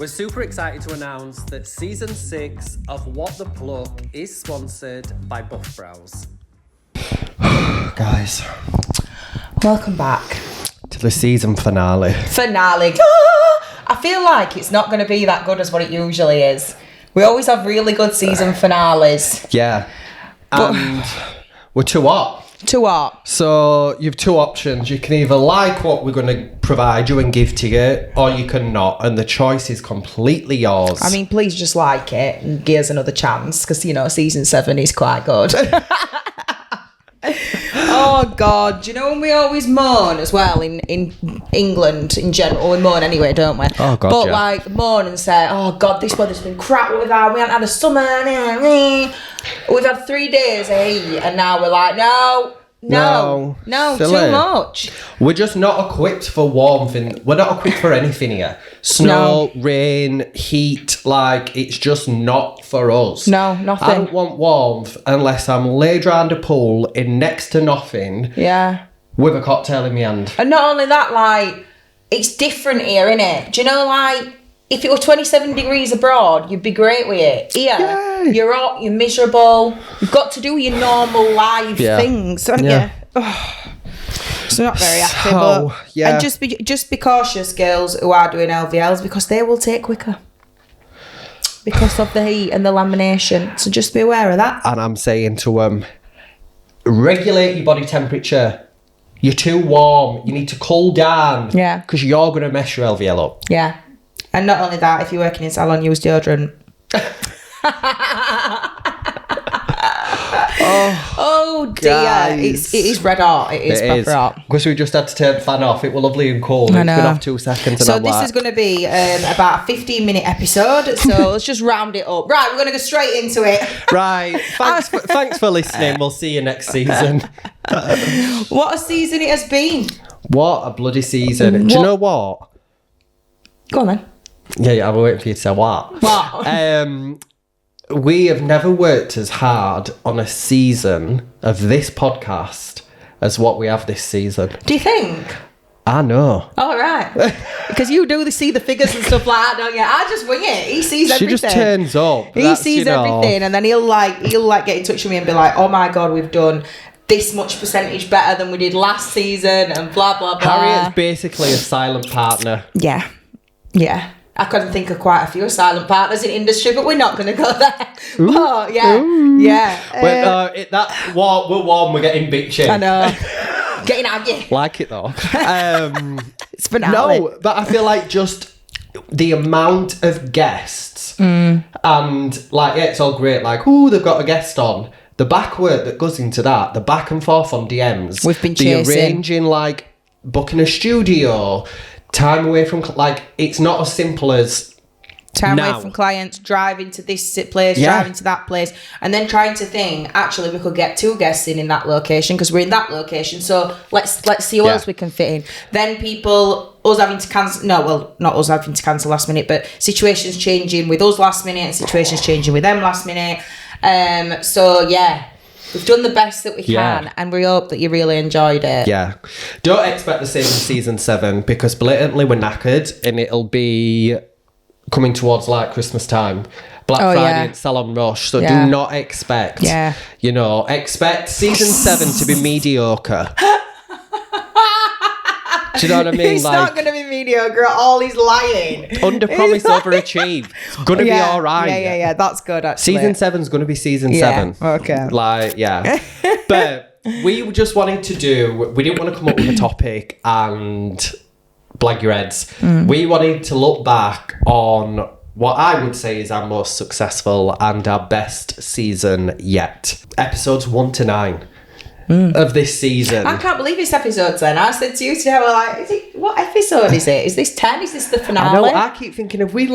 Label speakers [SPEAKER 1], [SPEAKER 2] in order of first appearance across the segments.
[SPEAKER 1] We're super excited to announce that season 6 of What the Pluck is sponsored by Buff Brows.
[SPEAKER 2] Guys,
[SPEAKER 3] welcome back
[SPEAKER 2] to the season finale.
[SPEAKER 3] I feel like it's not going to be that good as what it usually is. We always have really good season finales.
[SPEAKER 2] Yeah. And we're too hot.
[SPEAKER 3] Too what?
[SPEAKER 2] So you've two options. You can either like what we're going to provide you and give to you, or you can not. And the choice is completely yours.
[SPEAKER 3] I mean, please just like it and give us another chance, because, you know, season 7 is quite good. Oh, God. Do you know when we always moan as well in England in general? We moan anyway, don't we?
[SPEAKER 2] Oh, God,
[SPEAKER 3] But,
[SPEAKER 2] yeah.
[SPEAKER 3] like, moan and say, oh, God, this weather's been crap. We haven't had a summer. We've had 3 days of heat, and now we're like, no,
[SPEAKER 2] silly.
[SPEAKER 3] too much.
[SPEAKER 2] We're just not equipped for warmth. We're not equipped for anything here. Snow, rain, heat, like, it's just not for us.
[SPEAKER 3] No, nothing.
[SPEAKER 2] I don't want warmth unless I'm laid round a pool in next to nothing.
[SPEAKER 3] Yeah.
[SPEAKER 2] With a cocktail in my hand.
[SPEAKER 3] And not only that, like, it's different here, innit? Do you know, like, if it were 27 degrees abroad, you'd be great with it. Here,
[SPEAKER 2] Yay.
[SPEAKER 3] you're hot, you're miserable. You've got to do your normal life things, haven't you? Oh. So not very happy, but...
[SPEAKER 2] yeah.
[SPEAKER 3] And just be cautious, girls who are doing LVLs, because they will take quicker. Because of the heat and the lamination. So just be aware of that.
[SPEAKER 2] And I'm saying to regulate your body temperature. You're too warm. You need to cool down.
[SPEAKER 3] Yeah.
[SPEAKER 2] Because you're going to mess your LVL up.
[SPEAKER 3] Yeah. And not only that, if you're working in salon, use deodorant. Oh dear.
[SPEAKER 2] Guys.
[SPEAKER 3] It is red hot. It is proper hot.
[SPEAKER 2] Because we just had to turn the fan off. It was lovely and cool.
[SPEAKER 3] I
[SPEAKER 2] It's
[SPEAKER 3] know.
[SPEAKER 2] been off 2 seconds. And
[SPEAKER 3] So
[SPEAKER 2] I'm
[SPEAKER 3] this
[SPEAKER 2] like,
[SPEAKER 3] is going to be about a 15-minute episode. So let's just round it up. Right, we're going to go straight into it.
[SPEAKER 2] Right. Thanks for listening. We'll see you next season.
[SPEAKER 3] What a season it has been.
[SPEAKER 2] What a bloody season. Do you know what?
[SPEAKER 3] Go on then.
[SPEAKER 2] Yeah, I'm waiting for you to say what.
[SPEAKER 3] What?
[SPEAKER 2] We have never worked as hard on a season of this podcast as what we have this season.
[SPEAKER 3] Do you think?
[SPEAKER 2] I know.
[SPEAKER 3] All right. Because you do see the figures and stuff like that, don't you? I just wing it. He sees everything.
[SPEAKER 2] She just turns up.
[SPEAKER 3] He sees everything, and then he'll get in touch with me and be like, "Oh my God, we've done this much percentage better than we did last season," and blah blah blah.
[SPEAKER 2] Harriet's basically a silent partner.
[SPEAKER 3] Yeah. I couldn't think of quite a few silent partners in industry, but we're not going to go there. Oh, yeah.
[SPEAKER 2] We're warm, we're getting bitchy.
[SPEAKER 3] I know. Getting aggy.
[SPEAKER 2] Like it though.
[SPEAKER 3] It's finale.
[SPEAKER 2] No, but I feel like just the amount of guests and like, yeah, it's all great. Like, ooh, they've got a guest on. The back work that goes into that, the back and forth on DMs.
[SPEAKER 3] We've been
[SPEAKER 2] the
[SPEAKER 3] chasing.
[SPEAKER 2] arranging, like, booking a studio, time away from, like, it's not as simple as
[SPEAKER 3] time
[SPEAKER 2] now.
[SPEAKER 3] away from clients, driving to this place,
[SPEAKER 2] Yeah.
[SPEAKER 3] driving to that place, and then trying to think, actually, we could get 2 guests in that location because we're in that location. So let's see what else we can fit in. Then us having to cancel. No, well, not us having to cancel last minute, but situations changing with us last minute and situations changing with them last minute. So yeah. We've done the best that we can, and we hope that you really enjoyed it.
[SPEAKER 2] Yeah. Don't expect the same in season 7 because blatantly we're knackered and it'll be coming towards like Christmas time. Black Friday and Salon Rush. So do not expect, expect season 7 to be mediocre. Do you know what I mean?
[SPEAKER 3] He's not going to be mediocre at all. He's lying.
[SPEAKER 2] Under promise, overachieve. It's going to be all right.
[SPEAKER 3] Yeah. That's good, actually.
[SPEAKER 2] Season 7's going to be season 7.
[SPEAKER 3] Okay.
[SPEAKER 2] Like, yeah. But we just wanted to we didn't want to come up with a topic and blag your heads. We wanted to look back on what I would say is our most successful and our best season yet. Episodes 1 to 9. Of this season.
[SPEAKER 3] I can't believe it's episode 10. I said to you today, we're like, what episode is it? Is this 10? Is this the finale?
[SPEAKER 2] I know, I keep thinking, have we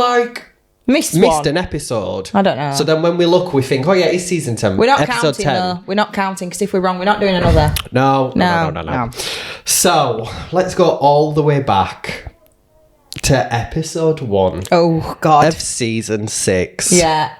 [SPEAKER 2] missed an episode?
[SPEAKER 3] I don't know.
[SPEAKER 2] So then when we look, we think, oh yeah, it's season 10.
[SPEAKER 3] We're not
[SPEAKER 2] episode
[SPEAKER 3] counting
[SPEAKER 2] 10.
[SPEAKER 3] though. We're not counting because if we're wrong, we're not doing another.
[SPEAKER 2] No. So let's go all the way back to episode 1.
[SPEAKER 3] Oh God.
[SPEAKER 2] Of season 6.
[SPEAKER 3] Yeah.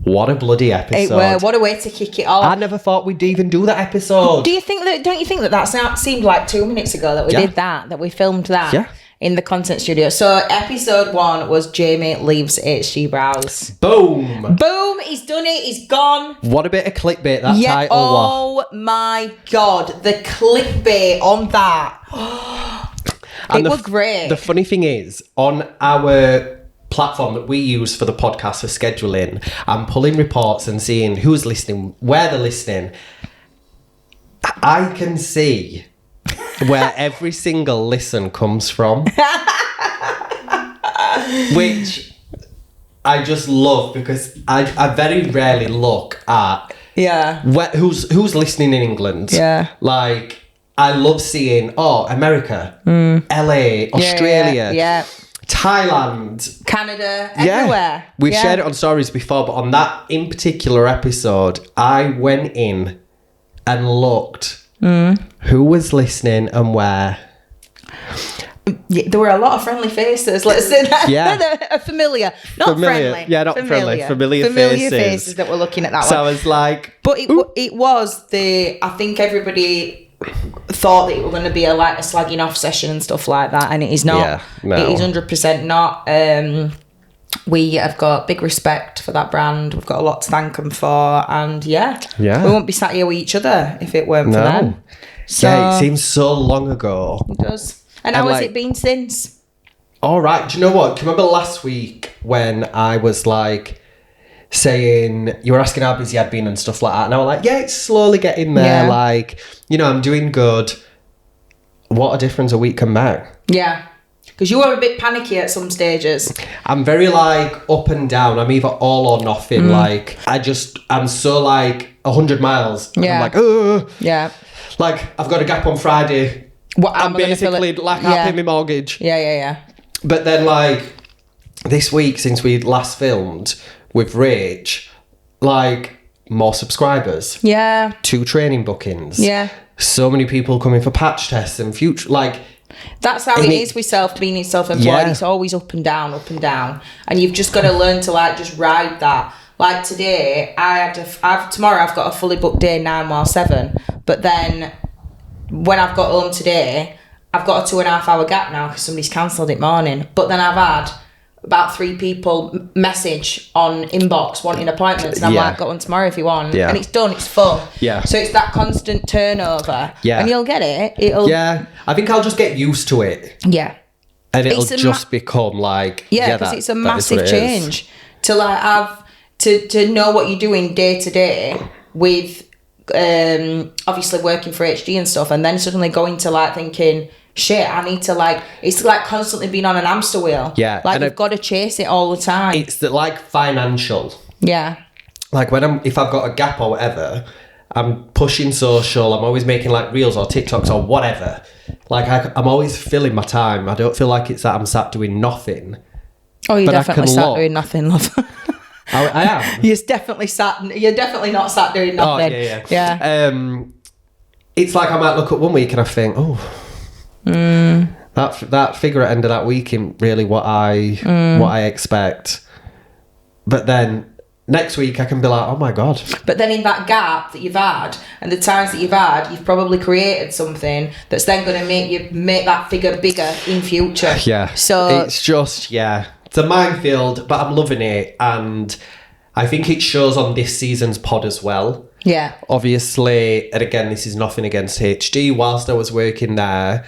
[SPEAKER 2] What a bloody episode.
[SPEAKER 3] What a way to kick it off.
[SPEAKER 2] I never thought we'd even do that episode.
[SPEAKER 3] Don't you think that seemed like 2 minutes ago that we did that we filmed that?
[SPEAKER 2] Yeah.
[SPEAKER 3] in the content studio. So episode 1 was Jamie leaves HG Brows.
[SPEAKER 2] Boom.
[SPEAKER 3] Boom, he's done it, he's gone.
[SPEAKER 2] What a bit of clickbait that title
[SPEAKER 3] was. Oh my God, the clickbait on that.
[SPEAKER 2] And
[SPEAKER 3] it was great.
[SPEAKER 2] The funny thing is, on our platform that we use for the podcast for scheduling, I'm pulling reports and seeing who's listening, where they're listening. I can see where every single listen comes from, which I just love, because I very rarely look at who's listening in England.
[SPEAKER 3] Yeah.
[SPEAKER 2] Like, I love seeing, America, LA, Australia, Thailand,
[SPEAKER 3] Canada, everywhere.
[SPEAKER 2] We've shared it on stories before, but on that in particular episode, I went in and looked who was listening and where.
[SPEAKER 3] Yeah, there were a lot of friendly faces, let's say that.
[SPEAKER 2] Yeah.
[SPEAKER 3] Familiar. Not friendly.
[SPEAKER 2] Yeah, not friendly. Familiar
[SPEAKER 3] faces that were looking at that one.
[SPEAKER 2] So I was like...
[SPEAKER 3] But it was I think everybody thought that it was going to be a slagging off session and stuff like that, and it is not.
[SPEAKER 2] Yeah, no.
[SPEAKER 3] It is 100% not. We have got big respect for that brand. We've got a lot to thank them for, and we won't be sat here with each other if it weren't for them. So,
[SPEAKER 2] it seems so long ago.
[SPEAKER 3] It does. And how has it been since?
[SPEAKER 2] All right. Do you know what? Do you remember last week when I was like saying, you were asking how busy I'd been and stuff like that, and I was like, yeah, it's slowly getting there.
[SPEAKER 3] Yeah.
[SPEAKER 2] Like, I'm doing good. What a difference a week can make.
[SPEAKER 3] Yeah. Because you were a bit panicky at some stages.
[SPEAKER 2] I'm very up and down. I'm either all or nothing. Like, I'm so 100 miles.
[SPEAKER 3] Yeah.
[SPEAKER 2] I'm like, ugh.
[SPEAKER 3] Yeah.
[SPEAKER 2] Like, I've got a gap on Friday. I'm basically half my mortgage.
[SPEAKER 3] Yeah.
[SPEAKER 2] But then this week, since we last filmed with Rach, more subscribers.
[SPEAKER 3] Yeah.
[SPEAKER 2] 2 training bookings.
[SPEAKER 3] Yeah.
[SPEAKER 2] So many people coming for patch tests and future,
[SPEAKER 3] that's how it is with being self-employed.
[SPEAKER 2] Yeah.
[SPEAKER 3] It's always up and down. And you've just got to learn to just ride that. Like today, tomorrow I've got a fully booked day 9 while 7. But then when I've got home today, I've got a 2.5 hour gap now because somebody's cancelled it morning. But then I've had about 3 people message on inbox wanting appointments, and I'm like, got one tomorrow if you want.
[SPEAKER 2] Yeah.
[SPEAKER 3] And it's done, it's full.
[SPEAKER 2] Yeah.
[SPEAKER 3] So it's that constant turnover.
[SPEAKER 2] Yeah.
[SPEAKER 3] And you'll get it.
[SPEAKER 2] I think I'll just get used to it.
[SPEAKER 3] Yeah.
[SPEAKER 2] And it'll just become
[SPEAKER 3] because it's a massive change to have to know what you're doing day to day with obviously working for HD and stuff, and then suddenly going to thinking, shit, I need to it's constantly being on an hamster wheel.
[SPEAKER 2] Yeah.
[SPEAKER 3] You've got to chase it all the time.
[SPEAKER 2] It's financial.
[SPEAKER 3] Yeah.
[SPEAKER 2] If I've got a gap or whatever, I'm pushing social, I'm always making reels or TikToks or whatever. I'm always filling my time. I don't feel like it's that I'm sat doing nothing.
[SPEAKER 3] Oh, you're definitely sat doing nothing, love.
[SPEAKER 2] I am.
[SPEAKER 3] You're definitely not sat doing nothing.
[SPEAKER 2] Oh, yeah. It's I might look at one week and I think, that figure at the end of that week isn't really what I expect. But then next week I can be like, oh my God.
[SPEAKER 3] But then in that gap that you've had and the times that you've had, you've probably created something that's then going to make that figure bigger in future.
[SPEAKER 2] Yeah.
[SPEAKER 3] So
[SPEAKER 2] it's just, it's a minefield, but I'm loving it. And I think it shows on this season's pod as well.
[SPEAKER 3] Yeah.
[SPEAKER 2] Obviously, and again, this is nothing against HD. Whilst I was working there,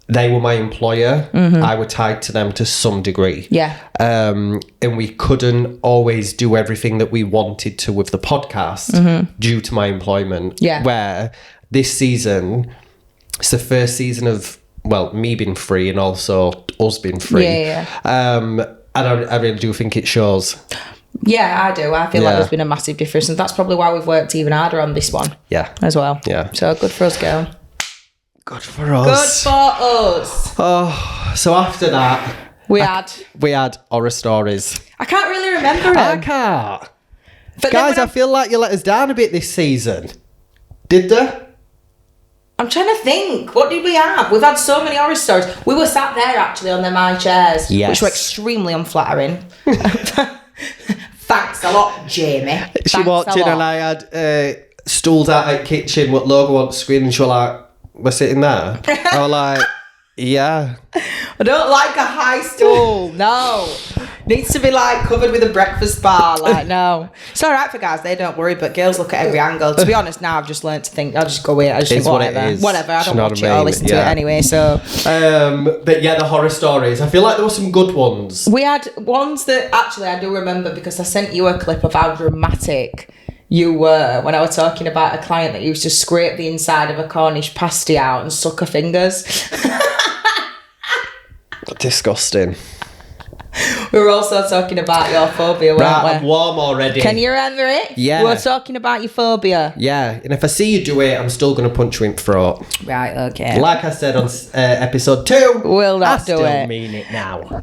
[SPEAKER 2] they were my employer. Mm-hmm. I were tied to them to some degree.
[SPEAKER 3] Yeah.
[SPEAKER 2] And we couldn't always do everything that we wanted to with the podcast due to my employment.
[SPEAKER 3] Yeah.
[SPEAKER 2] Where this season, it's the first season of, me being free and also us being free.
[SPEAKER 3] Yeah.
[SPEAKER 2] And I really do think it shows.
[SPEAKER 3] Yeah, I do. I feel like there's been a massive difference, and that's probably why we've worked even harder on this one.
[SPEAKER 2] Yeah.
[SPEAKER 3] As well.
[SPEAKER 2] Yeah.
[SPEAKER 3] So good for us, girl.
[SPEAKER 2] Good for us.
[SPEAKER 3] Good for us.
[SPEAKER 2] Oh, so after that, we had horror stories.
[SPEAKER 3] I can't really remember
[SPEAKER 2] I
[SPEAKER 3] them.
[SPEAKER 2] can't.
[SPEAKER 3] But
[SPEAKER 2] guys, I feel like you let us down a bit this season. Did they?
[SPEAKER 3] I'm trying to think. What did we have? We've had so many horror stories. We were sat there actually on them high chairs, which were extremely unflattering. Thanks a lot, Jamie.
[SPEAKER 2] She walked in and I had stools out at the kitchen with logo on the screen, and she was like, we're sitting there. I was like, Yeah.
[SPEAKER 3] I don't like a high stool. No. Needs to be like covered with a breakfast bar. Like, no. It's all right for guys, they don't worry, but girls look at every angle. To be honest, now I've just learned to think, I'll just go in. I just think, whatever. Whatever, I don't watch it or listen to it anyway, so.
[SPEAKER 2] But yeah, the horror stories. I feel like there were some good ones.
[SPEAKER 3] We had ones that, actually, I do remember because I sent you a clip of how dramatic you were when I was talking about a client that used to scrape the inside of a Cornish pasty out and suck her fingers.
[SPEAKER 2] Disgusting.
[SPEAKER 3] We were also talking about your phobia, weren't we?
[SPEAKER 2] I'm warm already.
[SPEAKER 3] Can you remember it?
[SPEAKER 2] Yeah.
[SPEAKER 3] We were talking about your phobia.
[SPEAKER 2] Yeah, and if I see you do it, I'm still going to punch you in the throat.
[SPEAKER 3] Right, okay.
[SPEAKER 2] Like I said on episode 2,
[SPEAKER 3] We'll not
[SPEAKER 2] I
[SPEAKER 3] do
[SPEAKER 2] still
[SPEAKER 3] it.
[SPEAKER 2] mean it now.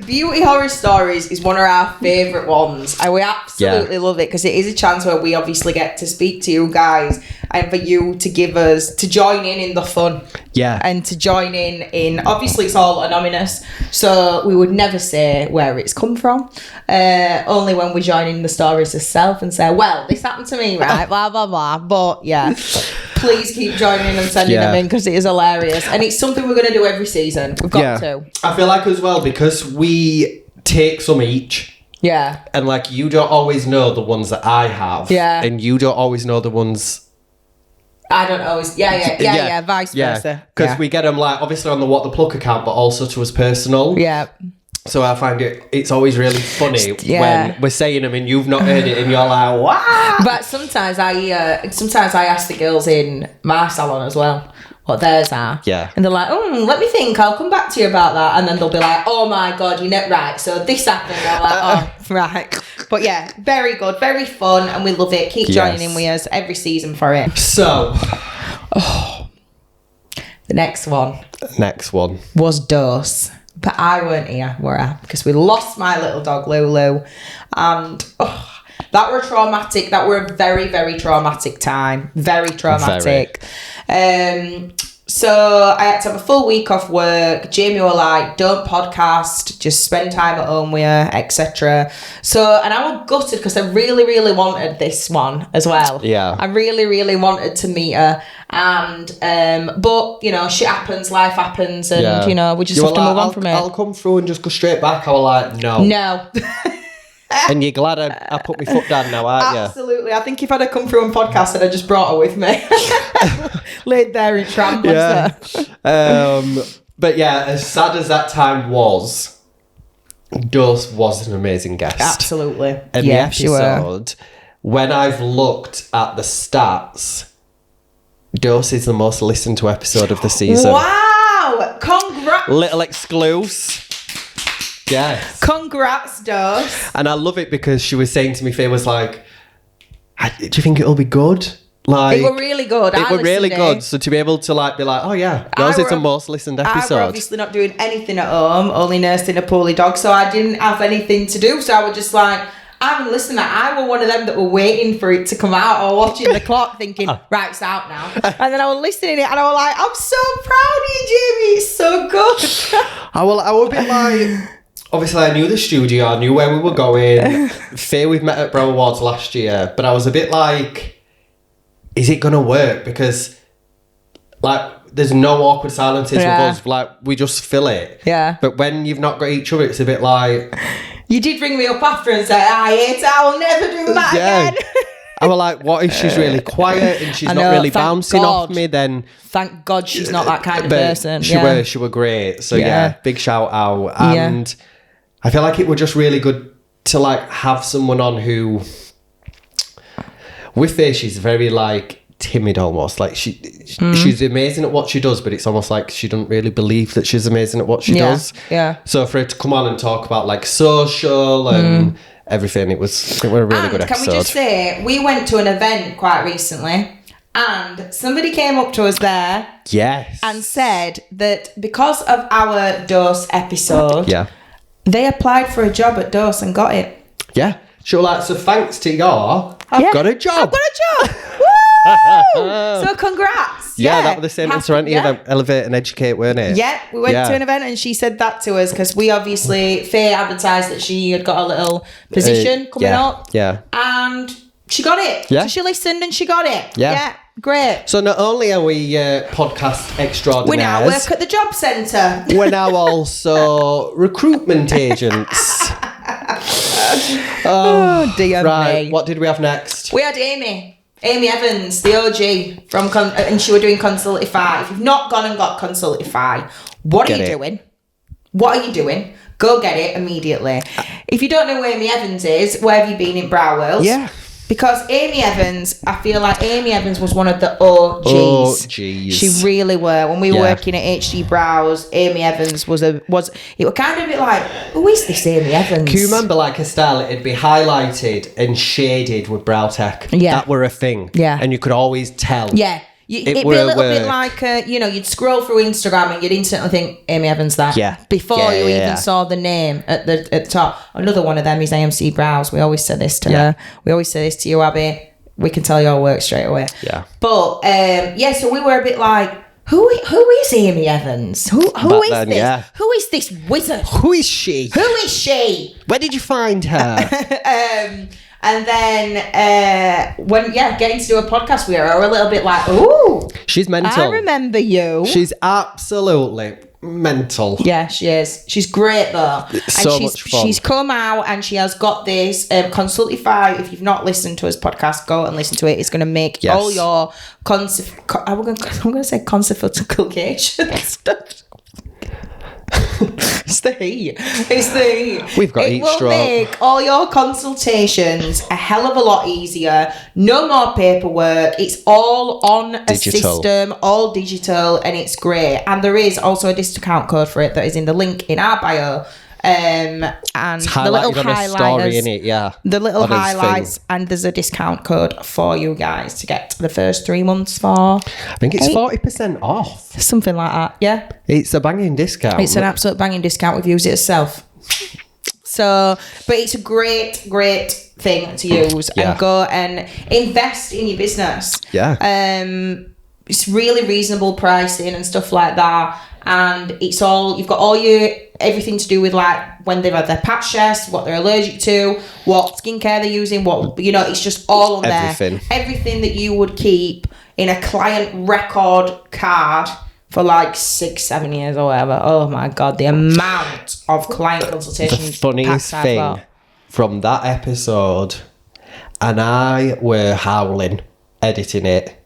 [SPEAKER 3] Beauty horror stories is one of our favourite ones, and we absolutely love it because it is a chance where we obviously get to speak to you guys and for you to give us, to join in the fun.
[SPEAKER 2] Yeah.
[SPEAKER 3] And to join in obviously it's all anonymous, so we would never say where it's come from, only when we join in the stories itself and say, well, this happened to me, right, blah blah blah. But yeah, please keep joining and sending them in because it is hilarious, and it's something we're going to do every season. We've got to.
[SPEAKER 2] I feel like as well, because we take some each, and like you don't always know the ones that I have, and you don't always know the ones
[SPEAKER 3] I don't always, vice versa.
[SPEAKER 2] Because we get them like obviously on the What the Pluck account, but also to us personal.
[SPEAKER 3] Yeah.
[SPEAKER 2] So I find it's always really funny when we're saying them and you've not heard it and you're like, wow.
[SPEAKER 3] But sometimes I ask the girls in my salon as well what theirs are.
[SPEAKER 2] Yeah.
[SPEAKER 3] And they're like, let me think, I'll come back to you about that. And then they'll be like, oh my God, you know, right, so this happened. And I'm like, oh, right. But yeah, very good, very fun, and we love it. Keep joining in with us every season for it.
[SPEAKER 2] So.
[SPEAKER 3] The next one was Dose. But I weren't here, were I? Because we lost my little dog, Lulu. And that were traumatic. That were a very, very traumatic time. Very traumatic. So I had to have a full week off work. Jamie were like, don't podcast, just spend time at home with her, etc. So, and I was gutted because I really, really wanted this one as well.
[SPEAKER 2] Yeah.
[SPEAKER 3] I really, really wanted to meet her. And, but, you know, shit happens, life happens, and, you know, we just have to move on from it.
[SPEAKER 2] I'll come through and just go straight back. I was like, no.
[SPEAKER 3] No.
[SPEAKER 2] And you're glad I put my foot down now, aren't you?
[SPEAKER 3] Absolutely. I think if I'd have come through on podcast, I'd have just brought her with me. Laid there in tram.
[SPEAKER 2] But yeah, as sad as that time was, Dose was an amazing guest.
[SPEAKER 3] Absolutely.
[SPEAKER 2] And the episode, when I've looked at the stats, Dose is the most listened to episode of the season.
[SPEAKER 3] Wow! Congrats!
[SPEAKER 2] Little exclusive. Yes.
[SPEAKER 3] Congrats, Dose.
[SPEAKER 2] And I love it because she was saying to me, Faye was like, do you think it'll be good? Like,
[SPEAKER 3] it were really good.
[SPEAKER 2] It were really good. So to be able to like be like, oh yeah, Dose is the most listened episode.
[SPEAKER 3] I were obviously not doing anything at home, only nursing a poorly dog, so I didn't have anything to do. So I was just like, I'm listening. I were one of them that were waiting for it to come out or watching the clock thinking, right, it's out now. And then I was listening to it and I was like, I'm so proud of you, Jamie. It's so good.
[SPEAKER 2] I was a bit like, obviously I knew the studio, I knew where we were going. Faye, we've met at Bro Awards last year, but I was a bit like, is it going to work? Because like, there's no awkward silences with us. Like, we just fill it.
[SPEAKER 3] Yeah.
[SPEAKER 2] But when you've not got each other, it's a bit like...
[SPEAKER 3] You did ring me up after and say, I hate it, I will never do that again.
[SPEAKER 2] I was like, what if she's really quiet and she's not really bouncing off me? Then
[SPEAKER 3] thank God she's not that kind of person.
[SPEAKER 2] She were great. So yeah, big shout out. And I feel like it was just really good to like have someone on who, with Faye, she's very like timid almost. Like she's amazing at what she does, but it's almost like she doesn't really believe that she's amazing at what she does. Yeah. So for her to come on and talk about like social and everything, it was a really good episode.
[SPEAKER 3] Can we just say, we went to an event quite recently and somebody came up to us there and said that because of our Dose episode, they applied for a job at Dose and got it.
[SPEAKER 2] Yeah. She was like, so thanks to y'all, I've got a job.
[SPEAKER 3] I've got a job. Woo! So congrats.
[SPEAKER 2] Yeah, that was the same as Serenity event, Elevate and Educate, weren't it?
[SPEAKER 3] Yeah, we went to an event and she said that to us because we obviously, Faye advertised that she had got a little position coming up.
[SPEAKER 2] Yeah.
[SPEAKER 3] And she got it.
[SPEAKER 2] Yeah.
[SPEAKER 3] So she listened and she got it.
[SPEAKER 2] Yeah.
[SPEAKER 3] Great.
[SPEAKER 2] So not only are we podcast extraordinaires,
[SPEAKER 3] We now work at the job centre.
[SPEAKER 2] we're now also recruitment agents.
[SPEAKER 3] Oh, dear
[SPEAKER 2] Right,
[SPEAKER 3] me.
[SPEAKER 2] what did we have next?
[SPEAKER 3] We had Amy Evans, the OG, and she were doing Consultify. If you've not gone and got Consultify, what are you doing? What are you doing? Go get it immediately. If you don't know who Amy Evans is, where have you been in Brow World?
[SPEAKER 2] Yeah.
[SPEAKER 3] Because Amy Evans, I feel like Amy Evans was one of the OGs. She really were. When we were working at HD Brows, Amy Evans was it was kind of a bit like, who is this Amy Evans?
[SPEAKER 2] Can you remember like her style? It'd be highlighted and shaded with brow tech.
[SPEAKER 3] Yeah.
[SPEAKER 2] That were a thing.
[SPEAKER 3] Yeah.
[SPEAKER 2] And you could always tell.
[SPEAKER 3] Yeah. It'd be a little bit like, you'd scroll through Instagram and you'd instantly think, Amy Evans there.
[SPEAKER 2] Yeah.
[SPEAKER 3] Before you even saw the name at the top. Another one of them is AMC Brows. We always say this to her. We always say this to you, Abby. We can tell your work straight away.
[SPEAKER 2] Yeah.
[SPEAKER 3] But, so we were a bit like, who is Amy Evans? Who is
[SPEAKER 2] then,
[SPEAKER 3] this?
[SPEAKER 2] yeah.
[SPEAKER 3] Who is this wizard?
[SPEAKER 2] Who is she?
[SPEAKER 3] Who is she?
[SPEAKER 2] Where did you find her?
[SPEAKER 3] And then when getting to do a podcast with her, we're a little bit like, ooh,
[SPEAKER 2] She's mental.
[SPEAKER 3] I remember you.
[SPEAKER 2] She's absolutely mental.
[SPEAKER 3] Yeah, she is. She's great though.
[SPEAKER 2] So much fun.
[SPEAKER 3] She's come out and she has got this Consultify. If you've not listened to his podcast, go and listen to it. It's going to make all your I'm going to say consultations. It's the heat.
[SPEAKER 2] We've got
[SPEAKER 3] it
[SPEAKER 2] heat
[SPEAKER 3] will
[SPEAKER 2] stroke.
[SPEAKER 3] make all your consultations a hell of a lot easier. No more paperwork. It's all on a system, all digital, and it's great. And there is also a discount code for it that is in the link in our bio. And
[SPEAKER 2] it's
[SPEAKER 3] the little
[SPEAKER 2] on a story in
[SPEAKER 3] highlighters,
[SPEAKER 2] it,
[SPEAKER 3] the little highlights, and there's a discount code for you guys to get the first 3 months for.
[SPEAKER 2] I think it's 40% off.
[SPEAKER 3] Something like that, yeah.
[SPEAKER 2] It's a banging discount.
[SPEAKER 3] It's an absolute banging discount. We've used it ourselves. So, but it's a great thing to use and go and invest in your business.
[SPEAKER 2] Yeah.
[SPEAKER 3] It's really reasonable pricing and stuff like that. And it's all, you've got all everything to do with like when they've had their patch test, what they're allergic to, what skincare they're using, it's just all on there. Everything that you would keep in a client record card for like 6-7 years or whatever. Oh my God, the amount of client consultations.
[SPEAKER 2] The funniest thing from that episode, and I were howling editing it.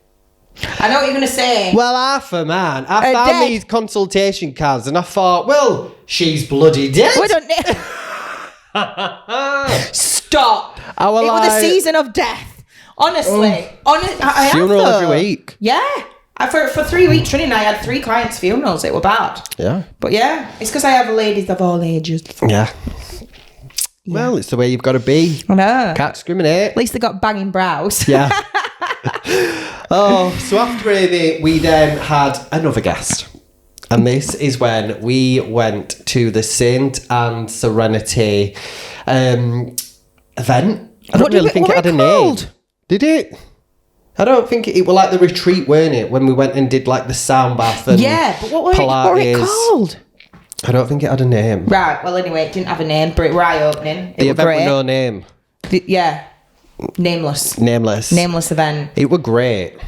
[SPEAKER 3] I know what you're going to say.
[SPEAKER 2] Well, I found these consultation cards and I thought, well, she's bloody dead.
[SPEAKER 3] We don't need... Stop. It was the season of death. Honestly. I
[SPEAKER 2] funeral
[SPEAKER 3] have
[SPEAKER 2] every week.
[SPEAKER 3] Yeah. For 3 weeks running, I had 3 clients' funerals. It were bad.
[SPEAKER 2] Yeah.
[SPEAKER 3] But yeah, it's because I have ladies of all ages.
[SPEAKER 2] Yeah. Well, it's the way you've got to be.
[SPEAKER 3] I know.
[SPEAKER 2] Can't discriminate.
[SPEAKER 3] At least they got banging brows.
[SPEAKER 2] Yeah. So after Amy, we then had another guest. And this is when we went to the Saint and Serenity event. I don't really think it had a name. Did it? I don't think it was like the retreat, weren't it? When we went and did like the sound bath and
[SPEAKER 3] but what were it called?
[SPEAKER 2] I don't think it had a name.
[SPEAKER 3] Right, well anyway, it didn't have a name, but it was eye-opening.
[SPEAKER 2] The event with no name.
[SPEAKER 3] Nameless event.
[SPEAKER 2] It was great.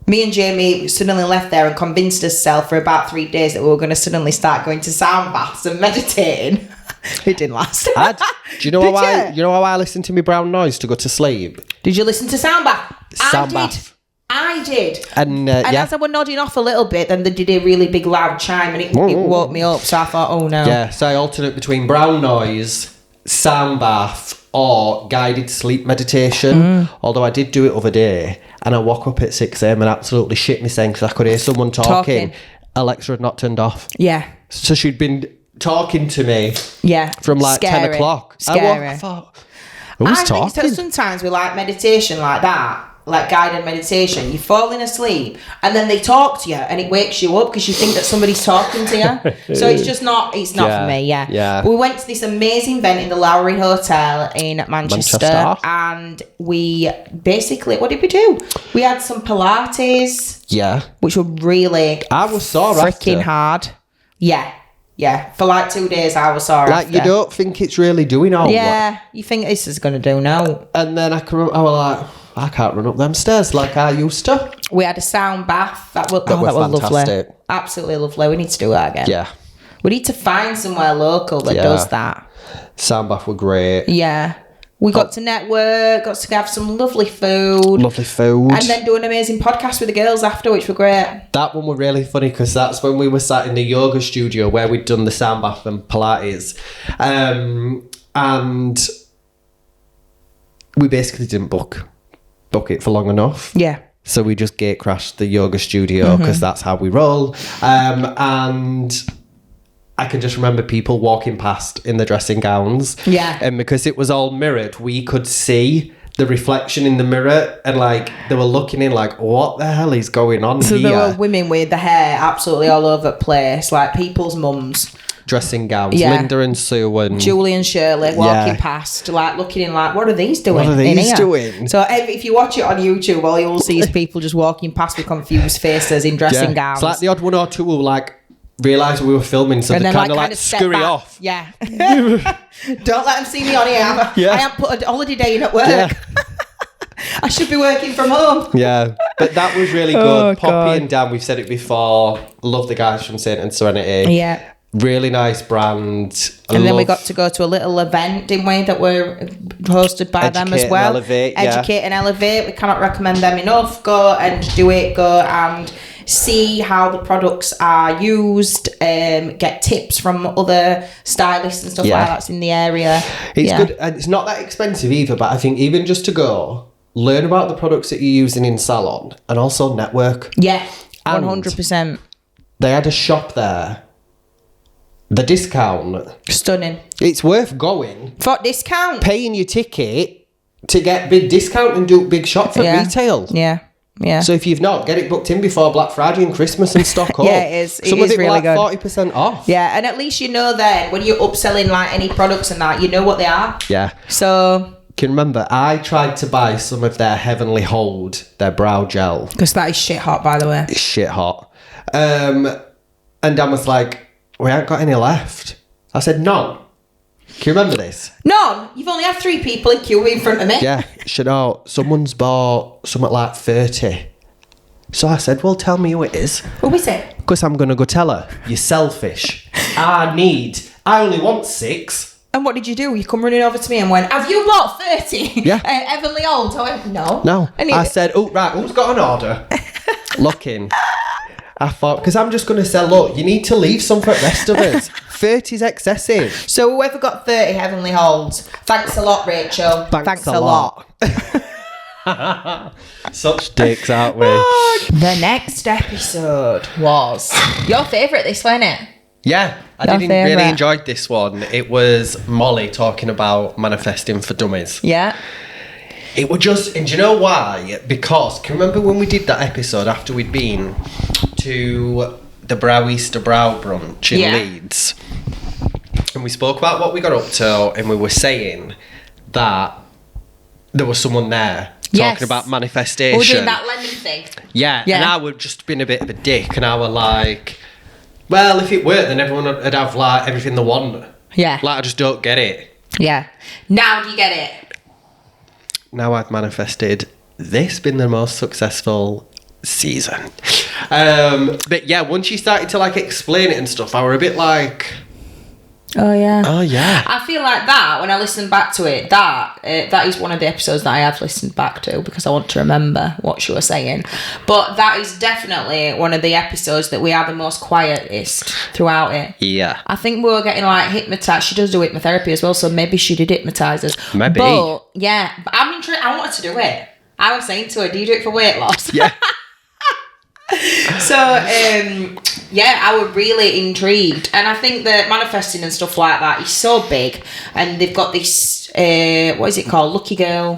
[SPEAKER 3] Me and Jamie suddenly left there and convinced ourselves for about 3 days that we were going to suddenly start going to sound baths and meditating. It didn't last.
[SPEAKER 2] Do you know how I listen to my brown noise to go to sleep?
[SPEAKER 3] Did you listen to sound bath?
[SPEAKER 2] Sound bath.
[SPEAKER 3] I did.
[SPEAKER 2] And
[SPEAKER 3] as I was nodding off a little bit, then they did a really big loud chime and it woke me up. So I thought, oh no.
[SPEAKER 2] Yeah, so I alternate between brown noise, sound bath, or guided sleep meditation. Although I did do it other day and I woke up at 6 a.m. and absolutely shit myself because I could hear someone talking. Alexa had not turned off.
[SPEAKER 3] Yeah.
[SPEAKER 2] So she'd been talking to me from like 10 o'clock.
[SPEAKER 3] Scary.
[SPEAKER 2] I thought, who's talking?
[SPEAKER 3] Think so sometimes with like meditation like that, like guided meditation, you're falling asleep and then they talk to you and it wakes you up because you think that somebody's talking to you. So it's not for me. Yeah. We went to this amazing event in the Lowry Hotel in Manchester. And we basically, what did we do? We had some Pilates.
[SPEAKER 2] Yeah.
[SPEAKER 3] Which were really
[SPEAKER 2] I was sore
[SPEAKER 3] freaking
[SPEAKER 2] after.
[SPEAKER 3] hard. Yeah. yeah, for like 2 days I was sore
[SPEAKER 2] Like,
[SPEAKER 3] after.
[SPEAKER 2] you don't think it's really doing all
[SPEAKER 3] Yeah, you think this is going to do now.
[SPEAKER 2] And then I was like, I can't run up them stairs like I used to.
[SPEAKER 3] We had a sound bath. That was lovely.
[SPEAKER 2] fantastic.
[SPEAKER 3] Absolutely lovely. We need to do that again.
[SPEAKER 2] Yeah.
[SPEAKER 3] We need to find somewhere local that does that.
[SPEAKER 2] Sound bath were great.
[SPEAKER 3] Yeah. We got to network, got to have some lovely food.
[SPEAKER 2] Lovely food.
[SPEAKER 3] And then do an amazing podcast with the girls after, which were great.
[SPEAKER 2] That one were really funny because that's when we were sat in the yoga studio where we'd done the sound bath and Pilates. And we basically didn't book it for long enough.
[SPEAKER 3] Yeah.
[SPEAKER 2] So we just gate crashed the yoga studio because that's how we roll. And I can just remember people walking past in the dressing gowns.
[SPEAKER 3] Yeah.
[SPEAKER 2] And because it was all mirrored, we could see the reflection in the mirror and like they were looking in like, what the hell is going on
[SPEAKER 3] So
[SPEAKER 2] here?
[SPEAKER 3] there were women with the hair absolutely all over the place, like people's mums.
[SPEAKER 2] Dressing gowns.
[SPEAKER 3] Yeah.
[SPEAKER 2] Linda and Sue and
[SPEAKER 3] Julie and Shirley walking past, like looking in like, what are these doing?
[SPEAKER 2] What are
[SPEAKER 3] in
[SPEAKER 2] these
[SPEAKER 3] here?
[SPEAKER 2] doing?
[SPEAKER 3] So if you watch it on YouTube, all you'll see is people just walking past with confused faces in dressing gowns.
[SPEAKER 2] It's like the odd one or two will like realise we were filming, so
[SPEAKER 3] and
[SPEAKER 2] they
[SPEAKER 3] then
[SPEAKER 2] kind of like
[SPEAKER 3] step
[SPEAKER 2] scurry
[SPEAKER 3] back.
[SPEAKER 2] off.
[SPEAKER 3] Yeah. Don't let them see me on here.
[SPEAKER 2] Yeah.
[SPEAKER 3] I have put a holiday day in at work.
[SPEAKER 2] Yeah.
[SPEAKER 3] I should be working from home.
[SPEAKER 2] Yeah, but that was really good.
[SPEAKER 3] Oh,
[SPEAKER 2] Poppy
[SPEAKER 3] God.
[SPEAKER 2] and Dan, we've said it before. Love the guys from Saint and Serenity.
[SPEAKER 3] Yeah.
[SPEAKER 2] Really nice brand.
[SPEAKER 3] And then we got to go to a little event, didn't we, that were hosted by them as
[SPEAKER 2] Educate and
[SPEAKER 3] well.
[SPEAKER 2] Elevate, yeah.
[SPEAKER 3] Educate and Elevate. We cannot recommend them enough. Go and do it. Go and see how the products are used. Get tips from other stylists and stuff like that in the area.
[SPEAKER 2] It's good. And it's not that expensive either, but I think even just to go, learn about the products that you're using in salon and also network.
[SPEAKER 3] Yeah,
[SPEAKER 2] And
[SPEAKER 3] 100%.
[SPEAKER 2] They had a shop there. The discount.
[SPEAKER 3] Stunning.
[SPEAKER 2] It's worth going.
[SPEAKER 3] For discount.
[SPEAKER 2] Paying your ticket to get big discount and do big shop for retail.
[SPEAKER 3] Yeah. Yeah.
[SPEAKER 2] So if you've not, get it booked in before Black Friday and Christmas and stock up.
[SPEAKER 3] Yeah, it is. It
[SPEAKER 2] Some
[SPEAKER 3] is
[SPEAKER 2] of it
[SPEAKER 3] really
[SPEAKER 2] were like
[SPEAKER 3] good.
[SPEAKER 2] 40% off.
[SPEAKER 3] Yeah, and at least you know then when you're upselling like any products and that, you know what they are.
[SPEAKER 2] Yeah.
[SPEAKER 3] So.
[SPEAKER 2] Can remember, I tried to buy some of their Heavenly Hold, their brow gel.
[SPEAKER 3] Because that is shit hot, by the way.
[SPEAKER 2] It's shit hot. And Dan was like, we ain't got any left. I said, none. Can you remember this?
[SPEAKER 3] None. You've only had 3 people in queue in front of me.
[SPEAKER 2] Yeah, someone's bought something like 30. So I said, well, tell me who it is.
[SPEAKER 3] Who is it?
[SPEAKER 2] Because I'm going to go tell her, you're selfish. I only want 6.
[SPEAKER 3] And what did you do? You come running over to me and went, have you bought 30?
[SPEAKER 2] Yeah.
[SPEAKER 3] Heavenly Old. I went, no.
[SPEAKER 2] No.
[SPEAKER 3] And
[SPEAKER 2] I said, oh, right, who's got an order? Looking. I thought, because I'm just going to say, look, you need to leave some for the rest of us. 30's excessive.
[SPEAKER 3] So whoever got 30 Heavenly Holds, thanks a lot, Rachel.
[SPEAKER 2] Thanks a lot. Such dicks, aren't we?
[SPEAKER 3] The next episode was your favourite, this, wasn't it?
[SPEAKER 2] Yeah, I
[SPEAKER 3] Your
[SPEAKER 2] didn't really
[SPEAKER 3] favourite.
[SPEAKER 2] enjoy this one. It was Molly talking about manifesting for dummies.
[SPEAKER 3] Yeah.
[SPEAKER 2] It was just, and do you know why? Because, can you remember when we did that episode after we'd been to the Brow Easter Brow brunch in Leeds? And we spoke about what we got up to, and we were saying that there was someone there talking about manifestation.
[SPEAKER 3] We're doing that lending thing.
[SPEAKER 2] Yeah, and I would just been a bit of a dick, and I were like, well, if it worked, then everyone would have like everything they want.
[SPEAKER 3] Yeah.
[SPEAKER 2] Like, I just don't get it.
[SPEAKER 3] Yeah. Now do you get it?
[SPEAKER 2] Now I've manifested this been the most successful season. But yeah, once you started to like explain it and stuff, I were a bit like,
[SPEAKER 3] oh yeah. I feel like that when I listen back to it, that is one of the episodes that I have listened back to because I want to remember what she was saying. But that is definitely one of the episodes that we are the most quietest throughout it.
[SPEAKER 2] Yeah.
[SPEAKER 3] I think we were getting like hypnotised. She does do hypnotherapy as well, so maybe she did hypnotise us.
[SPEAKER 2] Maybe.
[SPEAKER 3] But yeah, but I'm intrigued. I wanted to do it. I was saying to her, do you do it for weight loss?
[SPEAKER 2] Yeah.
[SPEAKER 3] So, yeah, I was really intrigued. And I think that manifesting and stuff like that is so big. And they've got this, what is it called? Lucky Girl.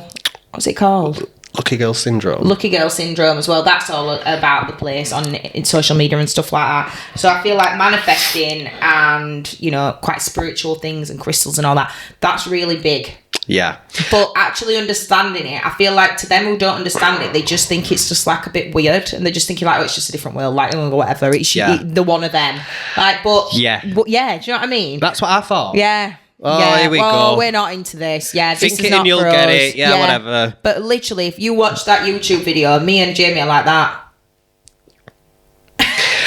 [SPEAKER 3] What's it called?
[SPEAKER 2] Lucky girl syndrome.
[SPEAKER 3] Lucky girl syndrome as well. That's all about the place on in social media and stuff like that. So I feel like manifesting and, you know, quite spiritual things and crystals and all that, that's really big.
[SPEAKER 2] Yeah.
[SPEAKER 3] But actually understanding it, I feel like to them who don't understand it, they just think it's just like a bit weird, and they're just thinking like, oh, it's just a different world, like, oh, whatever. It's the one of them. Like, but yeah, do you know what I mean?
[SPEAKER 2] That's what I thought.
[SPEAKER 3] Yeah.
[SPEAKER 2] Oh, here we go.
[SPEAKER 3] We're not into this. Yeah, this
[SPEAKER 2] Think
[SPEAKER 3] is
[SPEAKER 2] it
[SPEAKER 3] not
[SPEAKER 2] and you'll
[SPEAKER 3] for
[SPEAKER 2] get
[SPEAKER 3] us.
[SPEAKER 2] it. Yeah, whatever.
[SPEAKER 3] But literally, if you watch that YouTube video, me and Jamie are like that.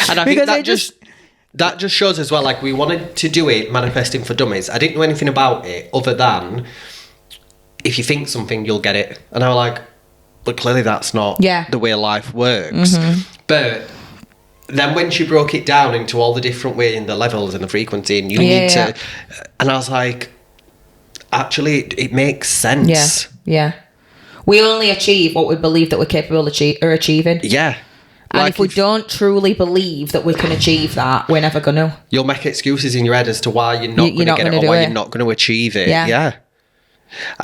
[SPEAKER 2] And I think that just shows as well, like, we wanted to do it, manifesting for dummies. I didn't know anything about it other than if you think something, you'll get it. And I was like, but clearly that's not the way life works. But then when she broke it down into all the different ways and the levels and the frequency, and you need to, and I was like, actually, it makes sense.
[SPEAKER 3] Yeah. We only achieve what we believe that we're capable of achieving.
[SPEAKER 2] Yeah.
[SPEAKER 3] And
[SPEAKER 2] Like
[SPEAKER 3] if we don't truly believe that we can achieve that, we're never going to.
[SPEAKER 2] You'll make excuses in your head as to why you're not going to get it or why you're not going to achieve it. Yeah.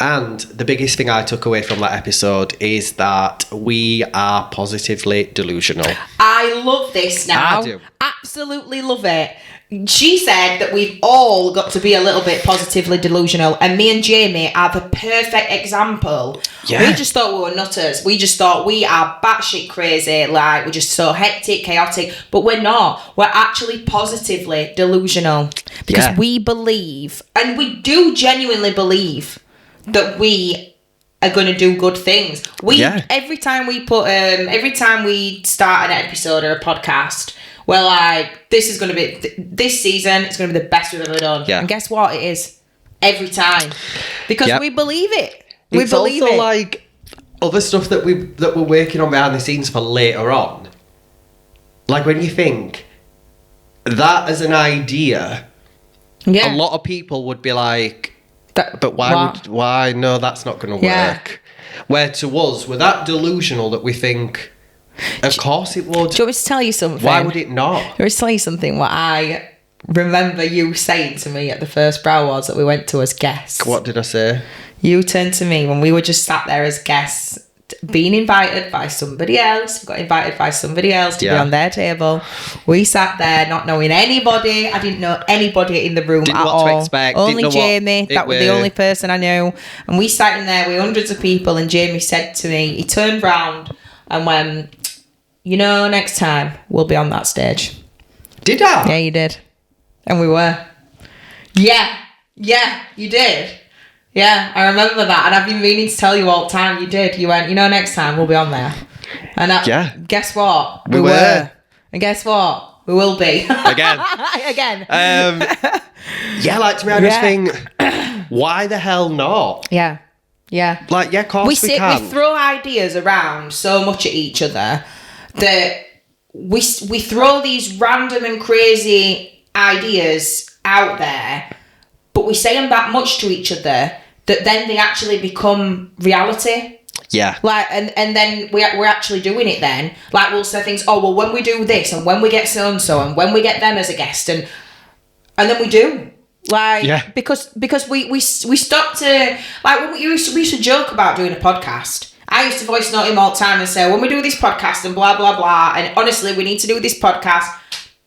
[SPEAKER 2] And the biggest thing I took away from that episode is that we are positively delusional.
[SPEAKER 3] I love this now.
[SPEAKER 2] I do.
[SPEAKER 3] Absolutely love it. She said that we've all got to be a little bit positively delusional, and me and Jamie are the perfect example.
[SPEAKER 2] Yeah.
[SPEAKER 3] We just thought we were nutters. We just thought we are batshit crazy, like we're just so hectic, chaotic, but we're not. We're actually positively delusional because we believe, and we do genuinely believe, that we are going to do good things. Every time we start an episode or a podcast, we're like, this is going to be this season, it's going to be the best we've ever done. And guess what? It is every time, because we believe it.
[SPEAKER 2] It's also like other stuff that we're working on behind the scenes for later on. Like when you think that as an idea, a lot of people would be like, but why? No, that's not going to work. Where to us, we're that delusional that we think, of course it would.
[SPEAKER 3] Do you want me to tell you something?
[SPEAKER 2] Why would it not?
[SPEAKER 3] Do you want me to tell you something? What I remember you saying to me at the first Brow Awards that we went to as guests.
[SPEAKER 2] What did I say?
[SPEAKER 3] You turned to me when we were just sat there as guests, being invited by somebody else. We got invited by somebody else to be on their table. We sat there not knowing anybody. I didn't know anybody in the room at all.
[SPEAKER 2] Didn't know what to expect.
[SPEAKER 3] Only Jamie. That was the only person I knew. And we sat in there with hundreds of people, and Jamie said to me, he turned round and went, you know, next time we'll be on that stage.
[SPEAKER 2] Did I?
[SPEAKER 3] Yeah, you did. And we were. Yeah, you did. Yeah, I remember that, and I've been meaning to tell you all the time. You did. You went, you know, next time we'll be on there. And guess what? We were. And guess what? We will be.
[SPEAKER 2] Again. Like to me, I just think, why the hell not?
[SPEAKER 3] Yeah.
[SPEAKER 2] Like, of course we can.
[SPEAKER 3] We throw ideas around so much at each other that we throw these random and crazy ideas out there, but we say them that much to each other that then they actually become reality.
[SPEAKER 2] Yeah.
[SPEAKER 3] Like, and then we're actually doing it then. Like, we'll say things, oh, well, when we do this, and when we get so-and-so, and when we get them as a guest, and then we do. Like, because we stopped to, like, we used to joke about doing a podcast. I used to voice note him all the time and say, when we do this podcast and blah, blah, blah, and honestly, we need to do this podcast.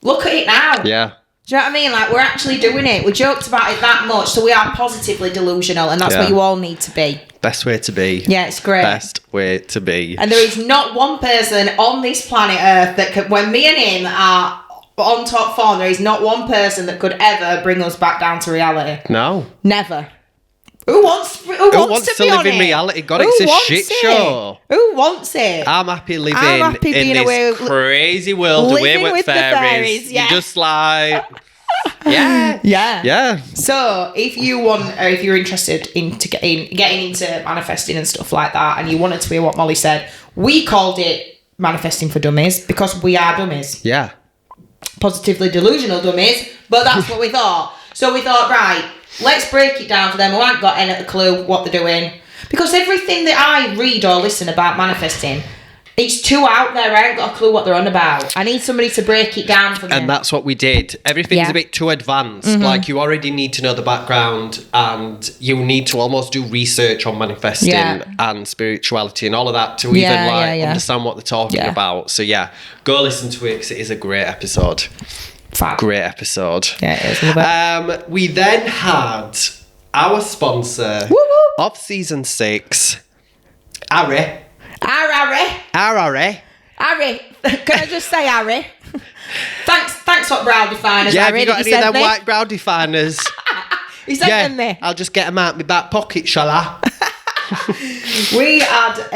[SPEAKER 3] Look at it now.
[SPEAKER 2] Yeah.
[SPEAKER 3] Do you know what I mean? Like, we're actually doing it. We joked about it that much, so we are positively delusional, and that's what you all need to be.
[SPEAKER 2] Best way to be.
[SPEAKER 3] Yeah, it's great.
[SPEAKER 2] Best way to be.
[SPEAKER 3] And there is not one person on this planet Earth that could, when me and him are on top form, there is not one person that could ever bring us back down to reality.
[SPEAKER 2] No.
[SPEAKER 3] Never. Who wants to
[SPEAKER 2] live in reality? God, it's a shit show.
[SPEAKER 3] Who wants it?
[SPEAKER 2] I'm happy living in this crazy world away with fairies.
[SPEAKER 3] Yeah.
[SPEAKER 2] You're just like, yeah.
[SPEAKER 3] So if you want, or if you're interested in getting into manifesting and stuff like that, and you wanted to hear what Molly said, we called it Manifesting for Dummies because we are dummies.
[SPEAKER 2] Yeah.
[SPEAKER 3] Positively delusional dummies, but that's what we thought. So we thought, right, let's break it down for them who haven't got any clue what they're doing. Because everything that I read or listen about manifesting, It's too out there. I ain't got a clue what they're on about. I need somebody to break it down for me.
[SPEAKER 2] And that's what we did. Everything's a bit too advanced. Like, you already need to know the background, and you need to almost do research on manifesting and spirituality and all of that to even understand what they're talking about. So go listen to it, because it is a great episode.
[SPEAKER 3] Fab.
[SPEAKER 2] Great episode.
[SPEAKER 3] Yeah, it is. Love it.
[SPEAKER 2] We then had our sponsor of season 6, Harry. Harry.
[SPEAKER 3] Harry, can I just say Harry? Thanks for brow definers,
[SPEAKER 2] Yeah,
[SPEAKER 3] Harry.
[SPEAKER 2] have you got any of them white brow definers?
[SPEAKER 3] He sent them me.
[SPEAKER 2] I'll just get them out of my back pocket, shall I?
[SPEAKER 3] We had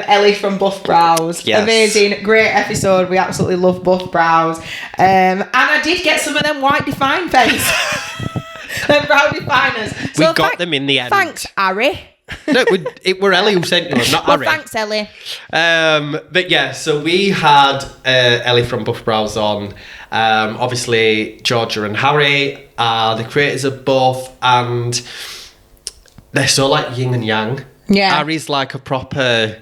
[SPEAKER 3] Ellie from Buff Brows.
[SPEAKER 2] Yes.
[SPEAKER 3] Amazing, great episode. We absolutely love Buff Brows. And I did get some of them white define pens. Them brow definers.
[SPEAKER 2] We got them in the end.
[SPEAKER 3] Thanks, Harry.
[SPEAKER 2] No, it were Ellie who sent you them, not
[SPEAKER 3] Well,
[SPEAKER 2] Harry.
[SPEAKER 3] thanks, Ellie.
[SPEAKER 2] But yeah, so we had Ellie from Buff Brows on. Obviously, Georgia and Harry are the creators of Buff, and they're so like yin and yang.
[SPEAKER 3] Yeah.
[SPEAKER 2] Harry's like a proper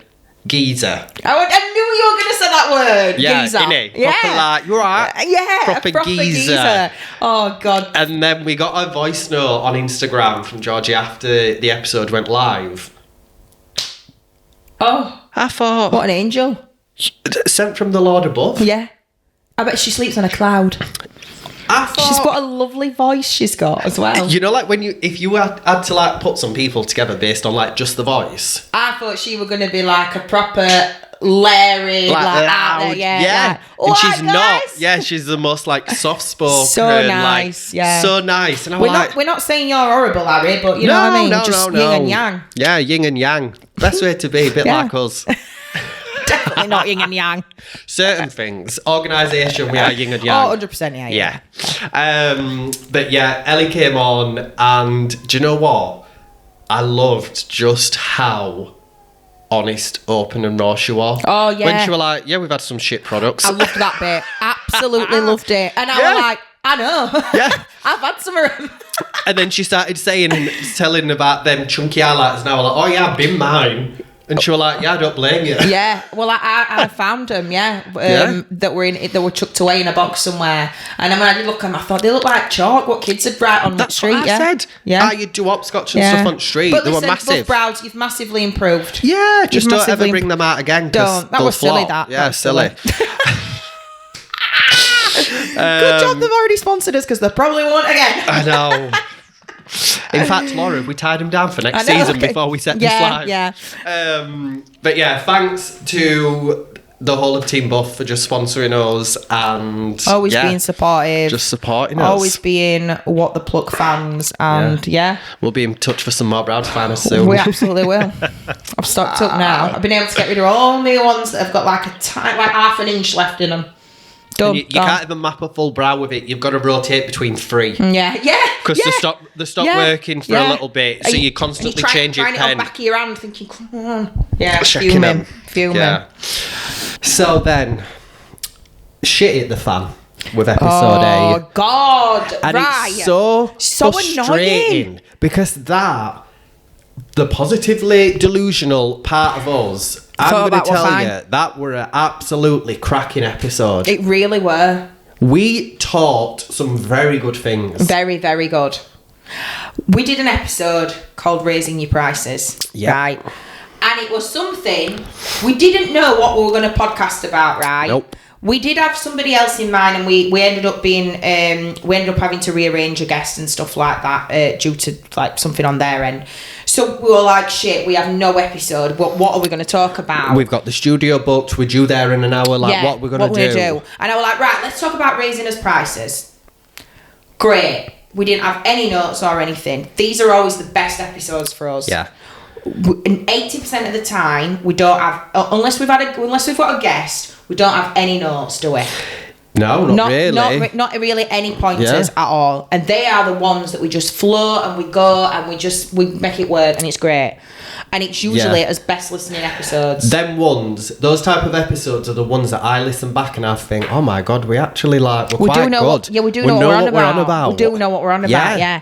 [SPEAKER 2] geezer.
[SPEAKER 3] I knew you were going to say that word.
[SPEAKER 2] Yeah,
[SPEAKER 3] geezer.
[SPEAKER 2] innit? Proper like, you're right.
[SPEAKER 3] Yeah,
[SPEAKER 2] Proper geezer.
[SPEAKER 3] Oh, God.
[SPEAKER 2] And then we got a voice note on Instagram from Georgie after the episode went live.
[SPEAKER 3] Oh,
[SPEAKER 2] I thought,
[SPEAKER 3] what an angel.
[SPEAKER 2] sent from the Lord above.
[SPEAKER 3] Yeah. I bet she sleeps on a cloud.
[SPEAKER 2] I thought,
[SPEAKER 3] She's got a lovely voice she's got as well.
[SPEAKER 2] you know, like if you had to like put some people together based on like just the voice.
[SPEAKER 3] I thought she were going to be like a proper Larry, like out there,
[SPEAKER 2] yeah.
[SPEAKER 3] Like,
[SPEAKER 2] And she's
[SPEAKER 3] guys.
[SPEAKER 2] not. Yeah, she's the most like soft spoken.
[SPEAKER 3] So nice,
[SPEAKER 2] like, so nice. And I'm
[SPEAKER 3] We're not saying you're horrible, Larry, but you know what I mean? Just yin and yang.
[SPEAKER 2] Yeah, yin and yang. Best way to be, a bit like us.
[SPEAKER 3] Definitely not yin and yang.
[SPEAKER 2] Certain things, organisation, we are yin and yang.
[SPEAKER 3] Oh, 100%
[SPEAKER 2] Yeah. But yeah, Ellie came on, and do you know what? I loved just how honest, open and raw she was.
[SPEAKER 3] Oh, yeah.
[SPEAKER 2] When she was like, yeah, we've had some shit products.
[SPEAKER 3] I loved that bit. Absolutely loved it. And I was like, I know.
[SPEAKER 2] Yeah.
[SPEAKER 3] I've had some of them.
[SPEAKER 2] And then she started telling about them chunky highlighters, and I was like, oh yeah, I've been mine. And she was like, yeah, I don't blame you.
[SPEAKER 3] Yeah, well, I found them, that were chucked away in a box somewhere. And then when I did look at them, I thought they looked like chalk, what kids had write on the street.
[SPEAKER 2] That's what I said.
[SPEAKER 3] Yeah.
[SPEAKER 2] You'd do hopscotch and stuff on the street.
[SPEAKER 3] But
[SPEAKER 2] they
[SPEAKER 3] listen,
[SPEAKER 2] were massive.
[SPEAKER 3] Buff Brows, you've massively improved.
[SPEAKER 2] Yeah, just
[SPEAKER 3] You've
[SPEAKER 2] don't
[SPEAKER 3] massively
[SPEAKER 2] ever bring them out again.
[SPEAKER 3] Don't. That
[SPEAKER 2] they'll
[SPEAKER 3] was silly,
[SPEAKER 2] flop.
[SPEAKER 3] that.
[SPEAKER 2] Yeah,
[SPEAKER 3] That was
[SPEAKER 2] silly.
[SPEAKER 3] Good job they've already sponsored us, because they probably won't again.
[SPEAKER 2] I know. In fact, Laura, we tied him down for next season before we set this live.
[SPEAKER 3] Yeah.
[SPEAKER 2] But yeah, thanks to the whole of Team Buff for just sponsoring us and
[SPEAKER 3] Always being supportive.
[SPEAKER 2] just supporting us.
[SPEAKER 3] Always being what the Pluck fans, and
[SPEAKER 2] we'll be in touch for some more brow definers soon.
[SPEAKER 3] we absolutely will. I've stocked up now. I've been able to get rid of all the ones that have got like half an inch left in them. Done.
[SPEAKER 2] You can't even map a full brow with it. You've got to rotate between 3.
[SPEAKER 3] Yeah.
[SPEAKER 2] Because they stop working for a little bit, so you constantly change your
[SPEAKER 3] pen.
[SPEAKER 2] pen.
[SPEAKER 3] It on back of your hand, thinking, come on. Yeah,
[SPEAKER 2] Checking them.
[SPEAKER 3] Fuming.
[SPEAKER 2] Yeah. So then, shit hit the fan with episode 8.
[SPEAKER 3] Oh, God.
[SPEAKER 2] And
[SPEAKER 3] right.
[SPEAKER 2] it's so frustrating
[SPEAKER 3] annoying.
[SPEAKER 2] because the positively delusional part of us, I'm going to tell you, that were an absolutely cracking episode.
[SPEAKER 3] It really were.
[SPEAKER 2] We taught some very good things.
[SPEAKER 3] Very, very good. We did an episode called Raising Your Prices.
[SPEAKER 2] Yep.
[SPEAKER 3] Right. And it was something we didn't know what we were going to podcast about, right?
[SPEAKER 2] Nope.
[SPEAKER 3] We did have somebody else in mind, and we ended up having to rearrange a guest and stuff like that due to like something on their end. So we were like, shit, we have no episode. What are we going to talk about?
[SPEAKER 2] We've got the studio booked. We're due there in an hour. Like, what we're going to do?
[SPEAKER 3] And I was like, right, let's talk about raising us prices. Great. We didn't have any notes or anything. These are always the best episodes for us.
[SPEAKER 2] Yeah.
[SPEAKER 3] And 80% of the time, we don't have, unless we've got a guest, we don't have any notes, do we?
[SPEAKER 2] No, not really.
[SPEAKER 3] Not really any pointers at all. And they are the ones that we just flow and we go and we make it work, and it's great. And it's usually as best listening episodes.
[SPEAKER 2] Those type of episodes are the ones that I listen back and I think, oh my God, we actually we're quite good.
[SPEAKER 3] We do know what we're on about. We do know what we're on about, yeah.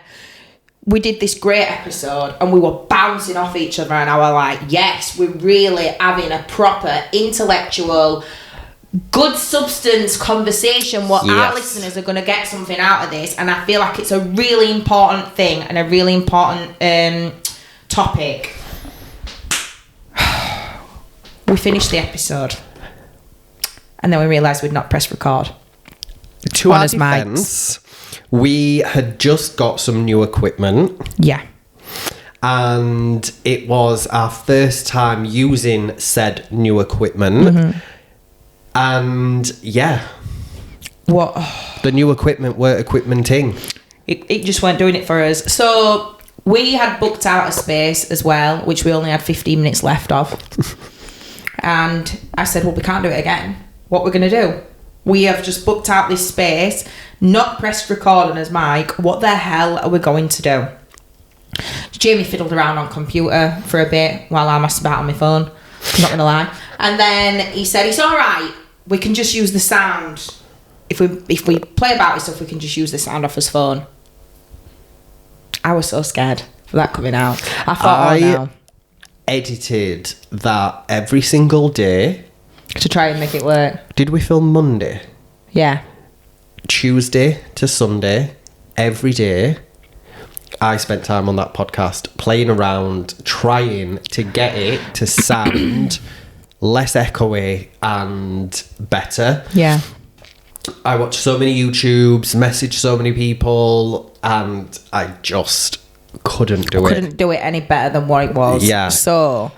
[SPEAKER 3] we did this great episode and we were bouncing off each other, and I was like, yes, we're really having a proper intellectual, good substance conversation. What our listeners are going to get something out of this, and I feel like it's a really important thing and a really important topic. We finished the episode and then we realised we'd not pressed record.
[SPEAKER 2] To our defence, we had just got some new equipment.
[SPEAKER 3] Yeah.
[SPEAKER 2] And it was our first time using said new equipment.
[SPEAKER 3] Mm-hmm.
[SPEAKER 2] And yeah.
[SPEAKER 3] What?
[SPEAKER 2] The new equipment weren't equipmenting.
[SPEAKER 3] It just weren't doing it for us. So we had booked out a space as well, which we only had 15 minutes left of. And I said, well, we can't do it again. What we're going to do? We have just booked out this space, not pressed record on his mic. What the hell are we going to do? Jamie fiddled around on computer for a bit while I messed about on my phone. I'm not going to lie. And then he said, it's all right. We can just use the sound. If we play about with stuff, we can just use the sound off his phone. I was so scared for that coming out. I thought, oh no.
[SPEAKER 2] Edited that every single day.
[SPEAKER 3] To try and make it work.
[SPEAKER 2] Did we film Monday?
[SPEAKER 3] Yeah.
[SPEAKER 2] Tuesday to Sunday, every day. I spent time on that podcast playing around, trying to get it to sound less echoey and better.
[SPEAKER 3] Yeah.
[SPEAKER 2] I watched so many YouTubes, messaged so many people, and I just couldn't do it.
[SPEAKER 3] Couldn't do it any better than what it was.
[SPEAKER 2] Yeah.
[SPEAKER 3] So,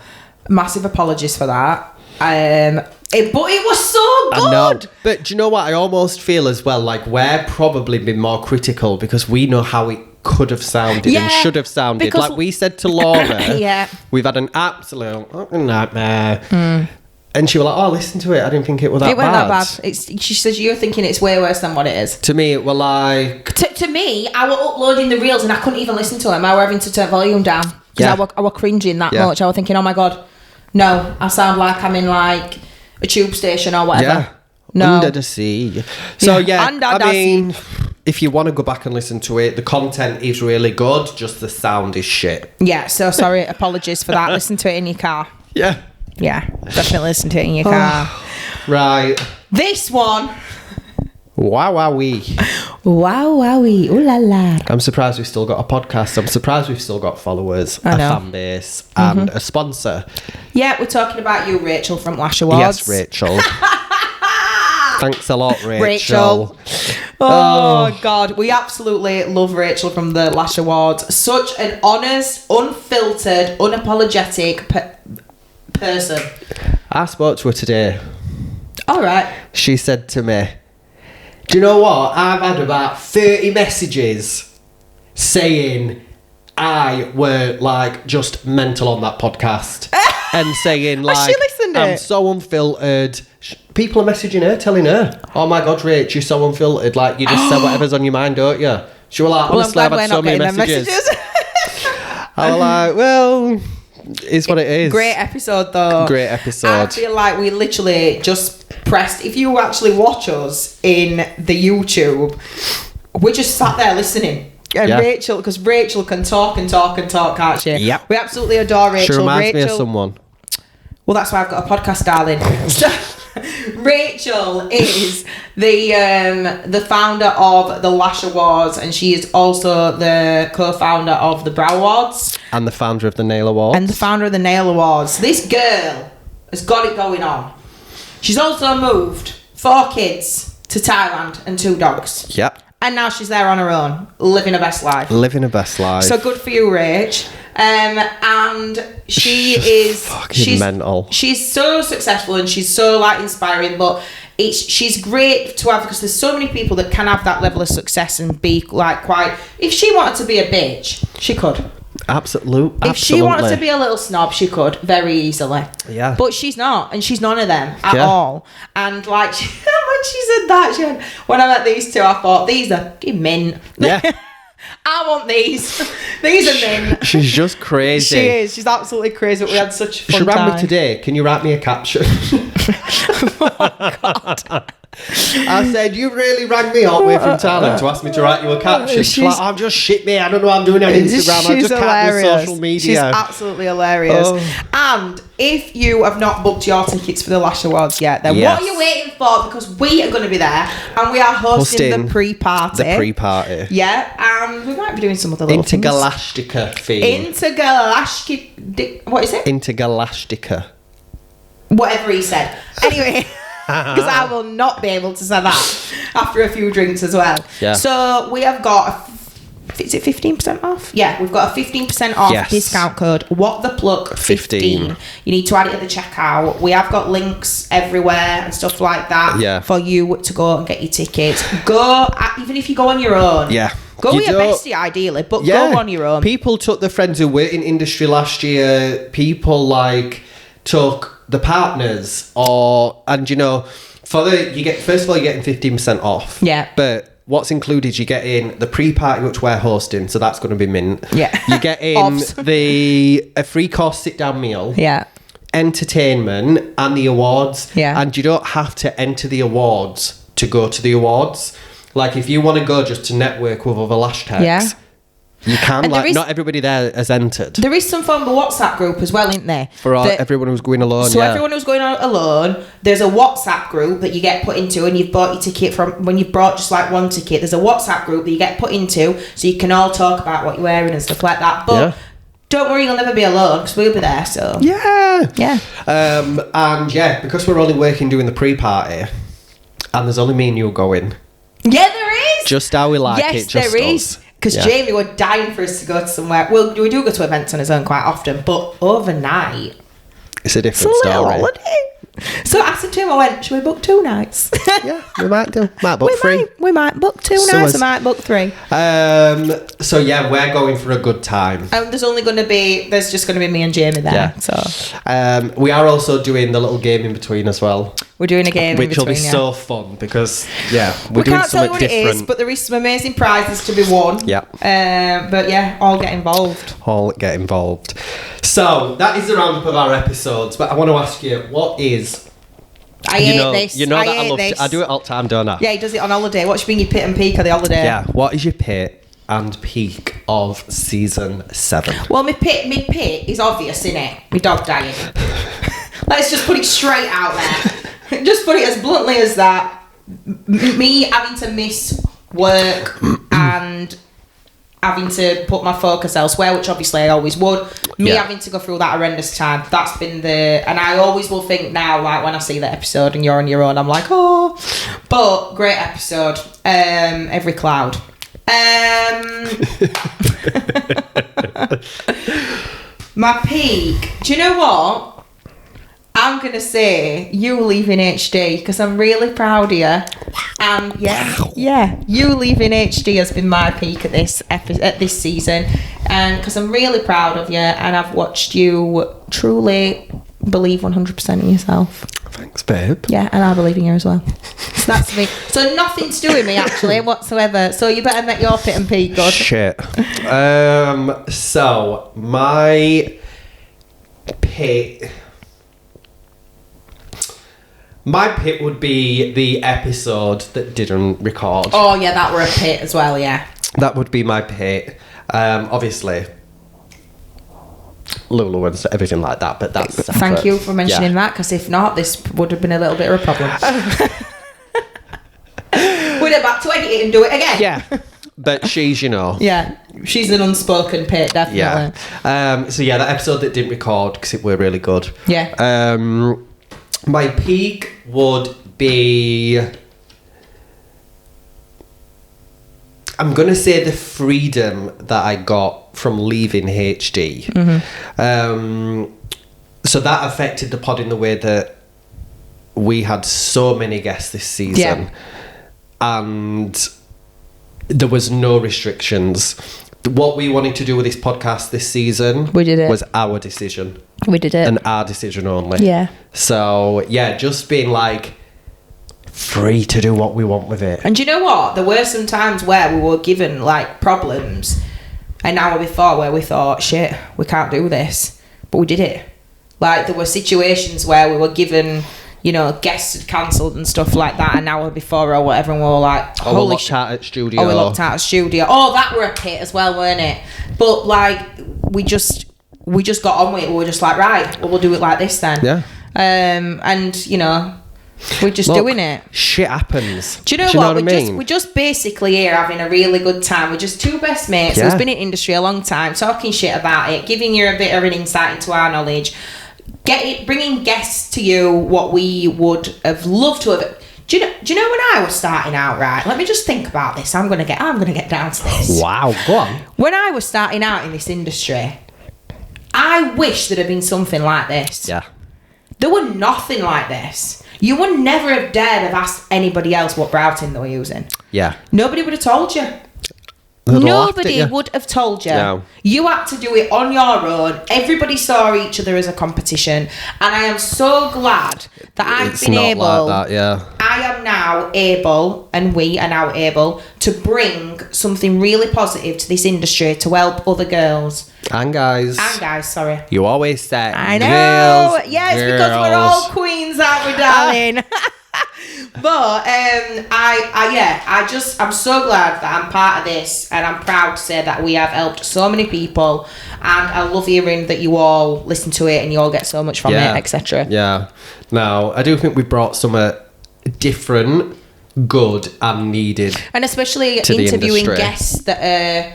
[SPEAKER 3] massive apologies for that. But it was so good.
[SPEAKER 2] I know. But do you know what? I almost feel as well like we're probably been more critical because we know how it could have sounded and should have sounded.
[SPEAKER 3] Because
[SPEAKER 2] like we said to Laura,
[SPEAKER 3] yeah,
[SPEAKER 2] we've had an absolute nightmare. And she was like, oh, listen to it. I didn't think it was that bad.
[SPEAKER 3] It wasn't that bad. She says, you're thinking it's way worse than what it is.
[SPEAKER 2] To me, it was like...
[SPEAKER 3] To me, I was uploading the reels and I couldn't even listen to them. I was having to turn volume down. Because I was cringing that much. I was thinking, oh my God, no, I sound like I'm in like a tube station or whatever.
[SPEAKER 2] Yeah.
[SPEAKER 3] No.
[SPEAKER 2] Under the sea. So I mean, if you want to go back and listen to it, the content is really good, just the sound is shit.
[SPEAKER 3] Yeah, so sorry, apologies for that. Listen to it in your car.
[SPEAKER 2] Yeah.
[SPEAKER 3] Yeah, definitely listen to it in your car.
[SPEAKER 2] Right.
[SPEAKER 3] This one.
[SPEAKER 2] Wow, wowee.
[SPEAKER 3] Wow, wowee. Ooh la la.
[SPEAKER 2] I'm surprised we've still got a podcast. I'm surprised we've still got followers, a fan base, and a sponsor.
[SPEAKER 3] Yeah, we're talking about you, Rachel, from Lash Awards.
[SPEAKER 2] Yes, Rachel. Thanks a lot, Rachel.
[SPEAKER 3] Oh, God. We absolutely love Rachel from the Lash Awards. Such an honest, unfiltered, unapologetic person.
[SPEAKER 2] I spoke to her today.
[SPEAKER 3] All right.
[SPEAKER 2] She said to me, do you know what? I've had about 30 messages saying I were like just mental on that podcast. And saying like,
[SPEAKER 3] she listened
[SPEAKER 2] I'm
[SPEAKER 3] it?
[SPEAKER 2] so unfiltered. People are messaging her, telling her, oh my God, Rach, you're so unfiltered. Like, you just say whatever's on your mind, don't you? She was like, honestly, I've had so many messages. I was like, well, it's what it is.
[SPEAKER 3] Great episode, though.
[SPEAKER 2] Great episode.
[SPEAKER 3] I feel like we literally just pressed. If you actually watch us in the YouTube, we just sat there listening. And Rachel, because Rachel can talk and talk and talk, can't she?
[SPEAKER 2] Yep.
[SPEAKER 3] We absolutely adore Rachel.
[SPEAKER 2] She reminds me of someone.
[SPEAKER 3] Well, that's why I've got a podcast, darling. So, Rachel is the founder of the Lash Awards, and she is also the co-founder of the Brow Awards.
[SPEAKER 2] And the founder of the Nail Awards. This girl has got it going on. She's also moved 4 kids to Thailand and 2 dogs. Yep.
[SPEAKER 3] And now she's there on her own, living her best life. So good for you, Rach. And she's
[SPEAKER 2] mental.
[SPEAKER 3] She's so successful and she's so like inspiring, but she's great to have because there's so many people that can have that level of success and be like quite. If she wanted to be a bitch, she could.
[SPEAKER 2] Absolutely.
[SPEAKER 3] If she wanted to be a little snob, she could very easily.
[SPEAKER 2] Yeah.
[SPEAKER 3] But she's not, and she's none of them at all. And like, when she said that, when I met these two, I thought, these are mint.
[SPEAKER 2] Yeah.
[SPEAKER 3] I want these. These are mint.
[SPEAKER 2] She's just crazy.
[SPEAKER 3] She is. She's absolutely crazy. We had such fun
[SPEAKER 2] She rang
[SPEAKER 3] time.
[SPEAKER 2] me today. Can you write me a caption?
[SPEAKER 3] Oh, God.
[SPEAKER 2] I said, you really rang me all the way from Thailand to ask me to write you a caption. She's like, I'm just shit me. I don't know what I'm doing on Instagram. I just can't do social media.
[SPEAKER 3] She's absolutely hilarious. And if you have not booked your tickets for the Lash Awards yet, then what are you waiting for? Because we are going to be there and we are hosting the pre-party.
[SPEAKER 2] The pre-party.
[SPEAKER 3] Yeah, and we might be doing some other little things.
[SPEAKER 2] Intergalactica theme.
[SPEAKER 3] What is it?
[SPEAKER 2] Intergalactica.
[SPEAKER 3] Whatever he said. Anyway, because I will not be able to say that after a few drinks as well.
[SPEAKER 2] Yeah.
[SPEAKER 3] So we have got is it 15% off? Yeah, we've got a 15% off discount code. What the Pluck 15. You need to add it at the checkout. We have got links everywhere and stuff like that for you to go and get your tickets. Go, even if you go on your own.
[SPEAKER 2] Yeah.
[SPEAKER 3] Go with your bestie, ideally, but go on your own.
[SPEAKER 2] People took their friends who were in industry last year. People took the partners, first of all, you're getting 15% off.
[SPEAKER 3] Yeah.
[SPEAKER 2] But what's included, you're getting the pre-party, which we're hosting, so that's going to be mint.
[SPEAKER 3] Yeah.
[SPEAKER 2] You're getting a free course sit-down meal.
[SPEAKER 3] Yeah.
[SPEAKER 2] Entertainment and the awards.
[SPEAKER 3] Yeah.
[SPEAKER 2] And you don't have to enter the awards to go to the awards. Like, if you want to go just to network with other lash techs, you can. Not everybody there has entered.
[SPEAKER 3] There is some form of a WhatsApp group as well, isn't there?
[SPEAKER 2] For everyone who's going alone.
[SPEAKER 3] So everyone who's going on alone, there's a WhatsApp group that you get put into, and you've bought your ticket from. When you've brought just like one ticket, there's a WhatsApp group that you get put into, so you can all talk about what you're wearing and stuff like that. But don't worry, you'll never be alone because we'll be there. So yeah.
[SPEAKER 2] And because we're only working doing the pre-party, and there's only me and you going.
[SPEAKER 3] Yeah, there is.
[SPEAKER 2] Just how we like it. Just
[SPEAKER 3] there is. Because Jamie were dying for us to go to somewhere. Well, we do go to events on his own quite often, but overnight,
[SPEAKER 2] it's a different story.
[SPEAKER 3] Holiday. So I said to him, I went, should we book 2 nights?
[SPEAKER 2] Yeah, we might do. Might book 3.
[SPEAKER 3] We might book 2 nights. We might book 3.
[SPEAKER 2] So we're going for a good time.
[SPEAKER 3] And there's just going to be me and Jamie there. Yeah. So
[SPEAKER 2] we are also doing the little game in between as well.
[SPEAKER 3] We're doing a game in between,
[SPEAKER 2] which will be so fun because we're doing something different.
[SPEAKER 3] We can't tell you what it is, but there is some amazing prizes to be won.
[SPEAKER 2] Yeah.
[SPEAKER 3] But all get involved.
[SPEAKER 2] All get involved. So that is the roundup of our episodes. But I want to ask you, what is?
[SPEAKER 3] I hate this.
[SPEAKER 2] You know that I love this. I do it all the time, don't I?
[SPEAKER 3] Yeah, he does it on holiday. What's been your pit and peak of the holiday?
[SPEAKER 2] Yeah. What is your pit and peak of season 7?
[SPEAKER 3] Well, my pit is obvious, innit? My dog dying. Let's just put it straight out there. Just put it as bluntly as that. Me having to miss work and having to put my focus elsewhere, which obviously I always would. Me having to go through that horrendous time. That's been and I always will think now, like when I see that episode and you're on your own, I'm like, oh. But great episode. Every cloud. My peak. Do you know what? I'm going to say you leaving HD because I'm really proud of you. And you leaving HD has been my peak at this season. And because I'm really proud of you and I've watched you truly believe 100% in yourself.
[SPEAKER 2] Thanks, babe.
[SPEAKER 3] Yeah, and I believe in you as well. So that's me. So nothing to do with me actually whatsoever. So you better make your pit and peak good.
[SPEAKER 2] Shit. So my pit... My pit would be the episode that didn't record.
[SPEAKER 3] Oh, yeah, that were a pit as well, yeah.
[SPEAKER 2] That would be my pit. Obviously, Lulu and everything like that, but that's separate.
[SPEAKER 3] Thank you for mentioning that, because if not, this would have been a little bit of a problem. We'd have had to edit it and do it again.
[SPEAKER 2] Yeah. But she's,
[SPEAKER 3] Yeah, she's an unspoken pit, definitely.
[SPEAKER 2] Yeah. So, that episode that didn't record, because it were really good.
[SPEAKER 3] Yeah.
[SPEAKER 2] My peak would be... I'm going to say the freedom that I got from leaving HD. Mm-hmm. So that affected the pod in the way that we had so many guests this season. And there was no restrictions. What we wanted to do with this podcast this season was our decision.
[SPEAKER 3] We did it.
[SPEAKER 2] And our decision only.
[SPEAKER 3] Yeah.
[SPEAKER 2] So, just being like free to do what we want with it.
[SPEAKER 3] And do you know what? There were some times where we were given like problems an hour before where we thought, shit, we can't do this. But we did it. Like there were situations where we were given, guests had cancelled and stuff like that, an hour before or whatever, and we were like,
[SPEAKER 2] we
[SPEAKER 3] holy
[SPEAKER 2] locked out at studio.
[SPEAKER 3] Oh, we locked out at studio. Oh, that were a pit as well, weren't it? But like, we just got on with it. We were just like, right, well, we'll do it like this then.
[SPEAKER 2] Yeah.
[SPEAKER 3] And we're just doing it.
[SPEAKER 2] Shit happens.
[SPEAKER 3] Do you know what? We're just basically here having a really good time. We're just two best mates who's been in industry a long time, talking shit about it, giving you a bit of an insight into our knowledge, bringing guests to you what we would have loved to have. Do you know when I was starting out, right? Let me just think about this. I'm gonna get down to this.
[SPEAKER 2] Wow, go on.
[SPEAKER 3] When I was starting out in this industry, I wish there'd have been something like this.
[SPEAKER 2] Yeah.
[SPEAKER 3] There were nothing like this. You would never have dared have asked anybody else what brow tint they were using.
[SPEAKER 2] Yeah.
[SPEAKER 3] Nobody would have told you. Nobody would have told you.
[SPEAKER 2] No.
[SPEAKER 3] You had to do it on your own. Everybody saw each other as a competition. And I am so glad that I've been able...
[SPEAKER 2] like that, yeah.
[SPEAKER 3] I am now able, and we are now able, to bring something really positive to this industry to help other girls.
[SPEAKER 2] And guys,
[SPEAKER 3] sorry.
[SPEAKER 2] You always say,
[SPEAKER 3] I know.
[SPEAKER 2] Girls,
[SPEAKER 3] Because we're all queens, aren't we, darling? But I'm so glad that I'm part of this, and I'm proud to say that we have helped so many people, and I love hearing that you all listen to it and you all get so much from it, etc.
[SPEAKER 2] Yeah. Now, I do think we brought some different, good and needed,
[SPEAKER 3] and especially
[SPEAKER 2] to
[SPEAKER 3] interviewing guests that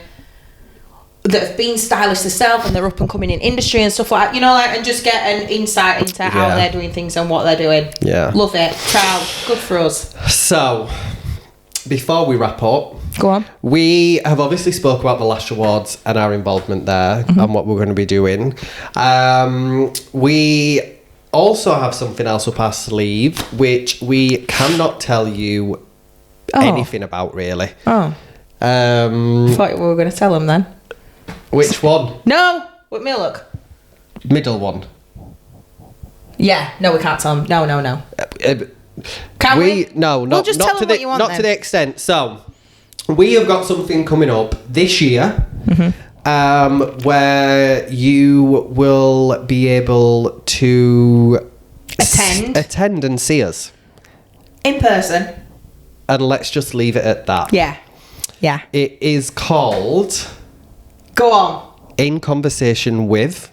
[SPEAKER 3] have been stylists themselves and they're up and coming in industry and stuff like that, and just get an insight into how they're doing things and what they're doing.
[SPEAKER 2] Yeah.
[SPEAKER 3] Love it. Proud. Good for us.
[SPEAKER 2] So, before we wrap up,
[SPEAKER 3] go on.
[SPEAKER 2] We have obviously spoke about the Lash Awards and our involvement there and what we're going to be doing. We also have something else up our sleeve, which we cannot tell you anything about, really.
[SPEAKER 3] Oh. I thought we were going to tell them then.
[SPEAKER 2] Which one?
[SPEAKER 3] No, with Milk.
[SPEAKER 2] Middle one.
[SPEAKER 3] Yeah, no, we can't tell them. No. Can we?
[SPEAKER 2] No,
[SPEAKER 3] we'll just
[SPEAKER 2] not
[SPEAKER 3] tell
[SPEAKER 2] to
[SPEAKER 3] them what you want,
[SPEAKER 2] not
[SPEAKER 3] then.
[SPEAKER 2] to the extent. So, we have got something coming up this year, where you will be able to attend and see us
[SPEAKER 3] in person.
[SPEAKER 2] And let's just leave it at that.
[SPEAKER 3] Yeah.
[SPEAKER 2] It is called...
[SPEAKER 3] Go on.
[SPEAKER 2] In Conversation With.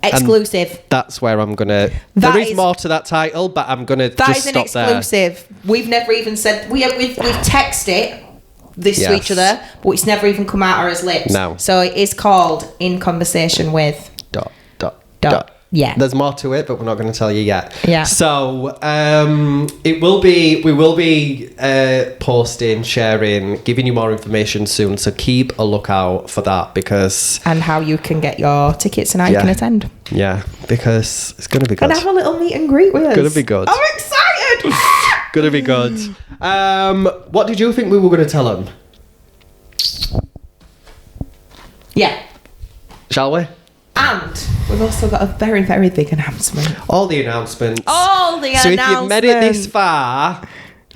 [SPEAKER 3] Exclusive.
[SPEAKER 2] That's where I'm going to... There is more to that title, but I'm going to just stop there. That is an
[SPEAKER 3] exclusive. We've never even said... We've texted it to each other, but it's never even come out of his lips.
[SPEAKER 2] No.
[SPEAKER 3] So it is called In Conversation With... ... Yeah.
[SPEAKER 2] There's more to it, but we're not going to tell you yet.
[SPEAKER 3] Yeah.
[SPEAKER 2] So we will be posting, sharing, giving you more information soon. So keep a lookout for that
[SPEAKER 3] and how you can get your tickets and how you can attend.
[SPEAKER 2] Yeah, because it's going to be good.
[SPEAKER 3] And have a little meet and greet with us.
[SPEAKER 2] It's going to be good.
[SPEAKER 3] I'm excited.
[SPEAKER 2] Going to be good. What did you think we were going to tell them?
[SPEAKER 3] Yeah.
[SPEAKER 2] Shall we?
[SPEAKER 3] And we've also got a very, very big announcement.
[SPEAKER 2] All the announcements.
[SPEAKER 3] So if you've
[SPEAKER 2] made it this far,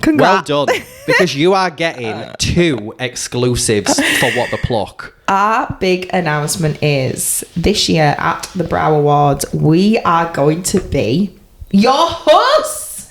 [SPEAKER 3] congrats.
[SPEAKER 2] Well done. Because you are getting 2 exclusives for What the Pluck.
[SPEAKER 3] Our big announcement is this year at the Brow Awards, we are going to be your hosts.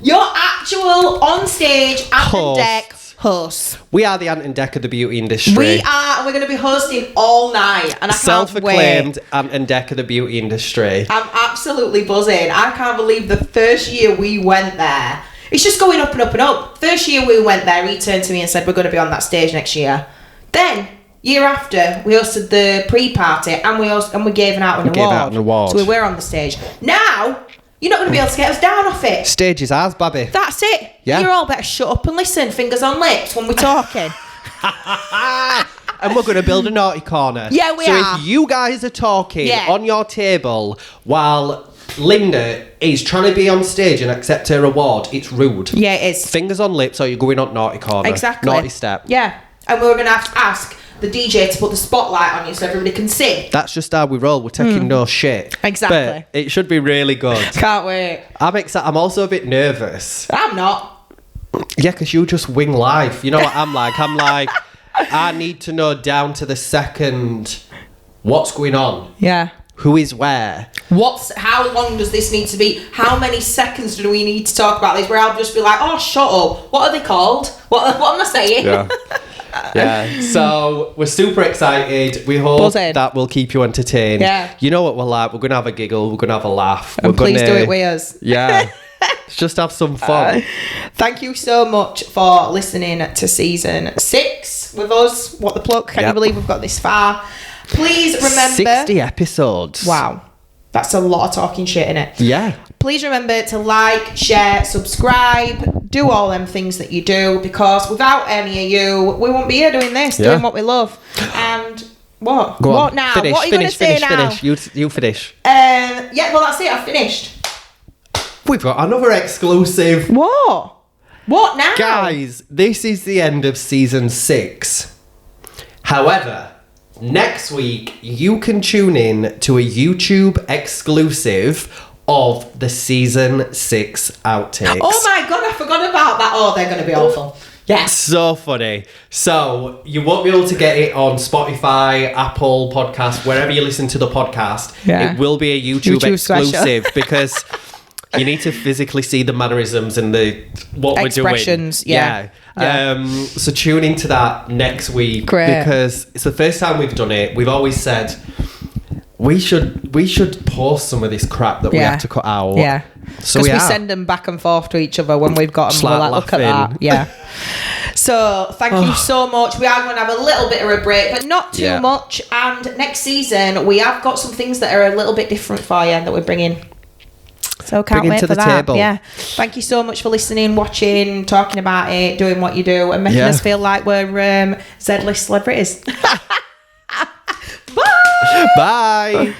[SPEAKER 3] Your actual on-stage and deck hosts.
[SPEAKER 2] We are the Ant and Dec of the beauty industry.
[SPEAKER 3] We are, and we're going to be hosting all night. And I
[SPEAKER 2] Self-acclaimed Ant and Dec of the beauty industry.
[SPEAKER 3] I'm absolutely buzzing. I can't believe the first year we went there. It's just going up and up and up. First year we went there, he turned to me and said, we're going to be on that stage next year. Then, year after, we hosted the pre-party and we gave out an award. So we were on the stage. Now... You're not going to be able to get us down off it.
[SPEAKER 2] Stage is ours, baby.
[SPEAKER 3] That's it.
[SPEAKER 2] Yeah.
[SPEAKER 3] You all better shut up and listen. Fingers on lips when we're talking.
[SPEAKER 2] And we're going to build a naughty corner.
[SPEAKER 3] Yeah, we are.
[SPEAKER 2] So if you guys are talking on your table while Linda is trying to be on stage and accept her award, it's rude.
[SPEAKER 3] Yeah, it is.
[SPEAKER 2] Fingers on lips or you're going on naughty corner.
[SPEAKER 3] Exactly.
[SPEAKER 2] Naughty step.
[SPEAKER 3] Yeah. And we're going to have to ask the DJ to put the spotlight on you so everybody can see.
[SPEAKER 2] That's just how we roll. We're taking no shit.
[SPEAKER 3] Exactly.
[SPEAKER 2] But it should be really good.
[SPEAKER 3] Can't wait.
[SPEAKER 2] I'm excited. I'm also a bit nervous.
[SPEAKER 3] I'm not.
[SPEAKER 2] Yeah, because you just wing life. You know what I'm like? I'm like, I need to know down to the second what's going on.
[SPEAKER 3] Yeah.
[SPEAKER 2] who is where.
[SPEAKER 3] How long does this need to be? How many seconds do we need to talk about this? Where I'll just be like, oh, shut up. What are they called? What am I saying?
[SPEAKER 2] Yeah. Yeah, so we're super excited. We hope
[SPEAKER 3] Buzzing.
[SPEAKER 2] that will keep you entertained.
[SPEAKER 3] Yeah.
[SPEAKER 2] You know what we're like. We're going to have a giggle. We're going to have a laugh.
[SPEAKER 3] And please do it with us.
[SPEAKER 2] Yeah. Let's just have some fun.
[SPEAKER 3] Thank you so much for listening to season 6 with us. What the Pluck. Can you believe we've got this far? Please remember...
[SPEAKER 2] 60 episodes.
[SPEAKER 3] Wow. That's a lot of talking shit, innit?
[SPEAKER 2] Yeah.
[SPEAKER 3] Please remember to like, share, subscribe, do all them things that you do, because without any of you, we won't be here doing this, doing what we love. And what?
[SPEAKER 2] Go on.
[SPEAKER 3] What now?
[SPEAKER 2] Finish,
[SPEAKER 3] what are you going to say now?
[SPEAKER 2] Finish. You finish.
[SPEAKER 3] Yeah, well, that's it. I've finished.
[SPEAKER 2] We've got another exclusive.
[SPEAKER 3] What? What now?
[SPEAKER 2] Guys, this is the end of season 6. However, next week, you can tune in to a YouTube exclusive of the season 6 outtakes.
[SPEAKER 3] Oh my God, I forgot about that. Oh, they're going to be awful. Yes.
[SPEAKER 2] So funny. So, you won't be able to get it on Spotify, Apple Podcast, wherever you listen to the podcast.
[SPEAKER 3] Yeah.
[SPEAKER 2] It will be a YouTube exclusive because you need to physically see the mannerisms and the what
[SPEAKER 3] Expressions,
[SPEAKER 2] we're doing.
[SPEAKER 3] yeah.
[SPEAKER 2] So tune into that next week.
[SPEAKER 3] Great.
[SPEAKER 2] Because it's the first time we've done it. We've always said we should post some of this crap that we have to cut out.
[SPEAKER 3] Yeah.
[SPEAKER 2] So
[SPEAKER 3] because we send them back and forth to each other when we've got them. We're like, look at
[SPEAKER 2] laughing.
[SPEAKER 3] that. Yeah. So thank you so much. We are going to have a little bit of a break, but not too much. And next season, we have got some things that are a little bit different for you that we're bringing. So can't wait for that.
[SPEAKER 2] Table.
[SPEAKER 3] Yeah. Thank you so much for listening, watching, talking about it, doing what you do, and making us feel like we're Z-list celebrities. Bye.
[SPEAKER 2] Bye.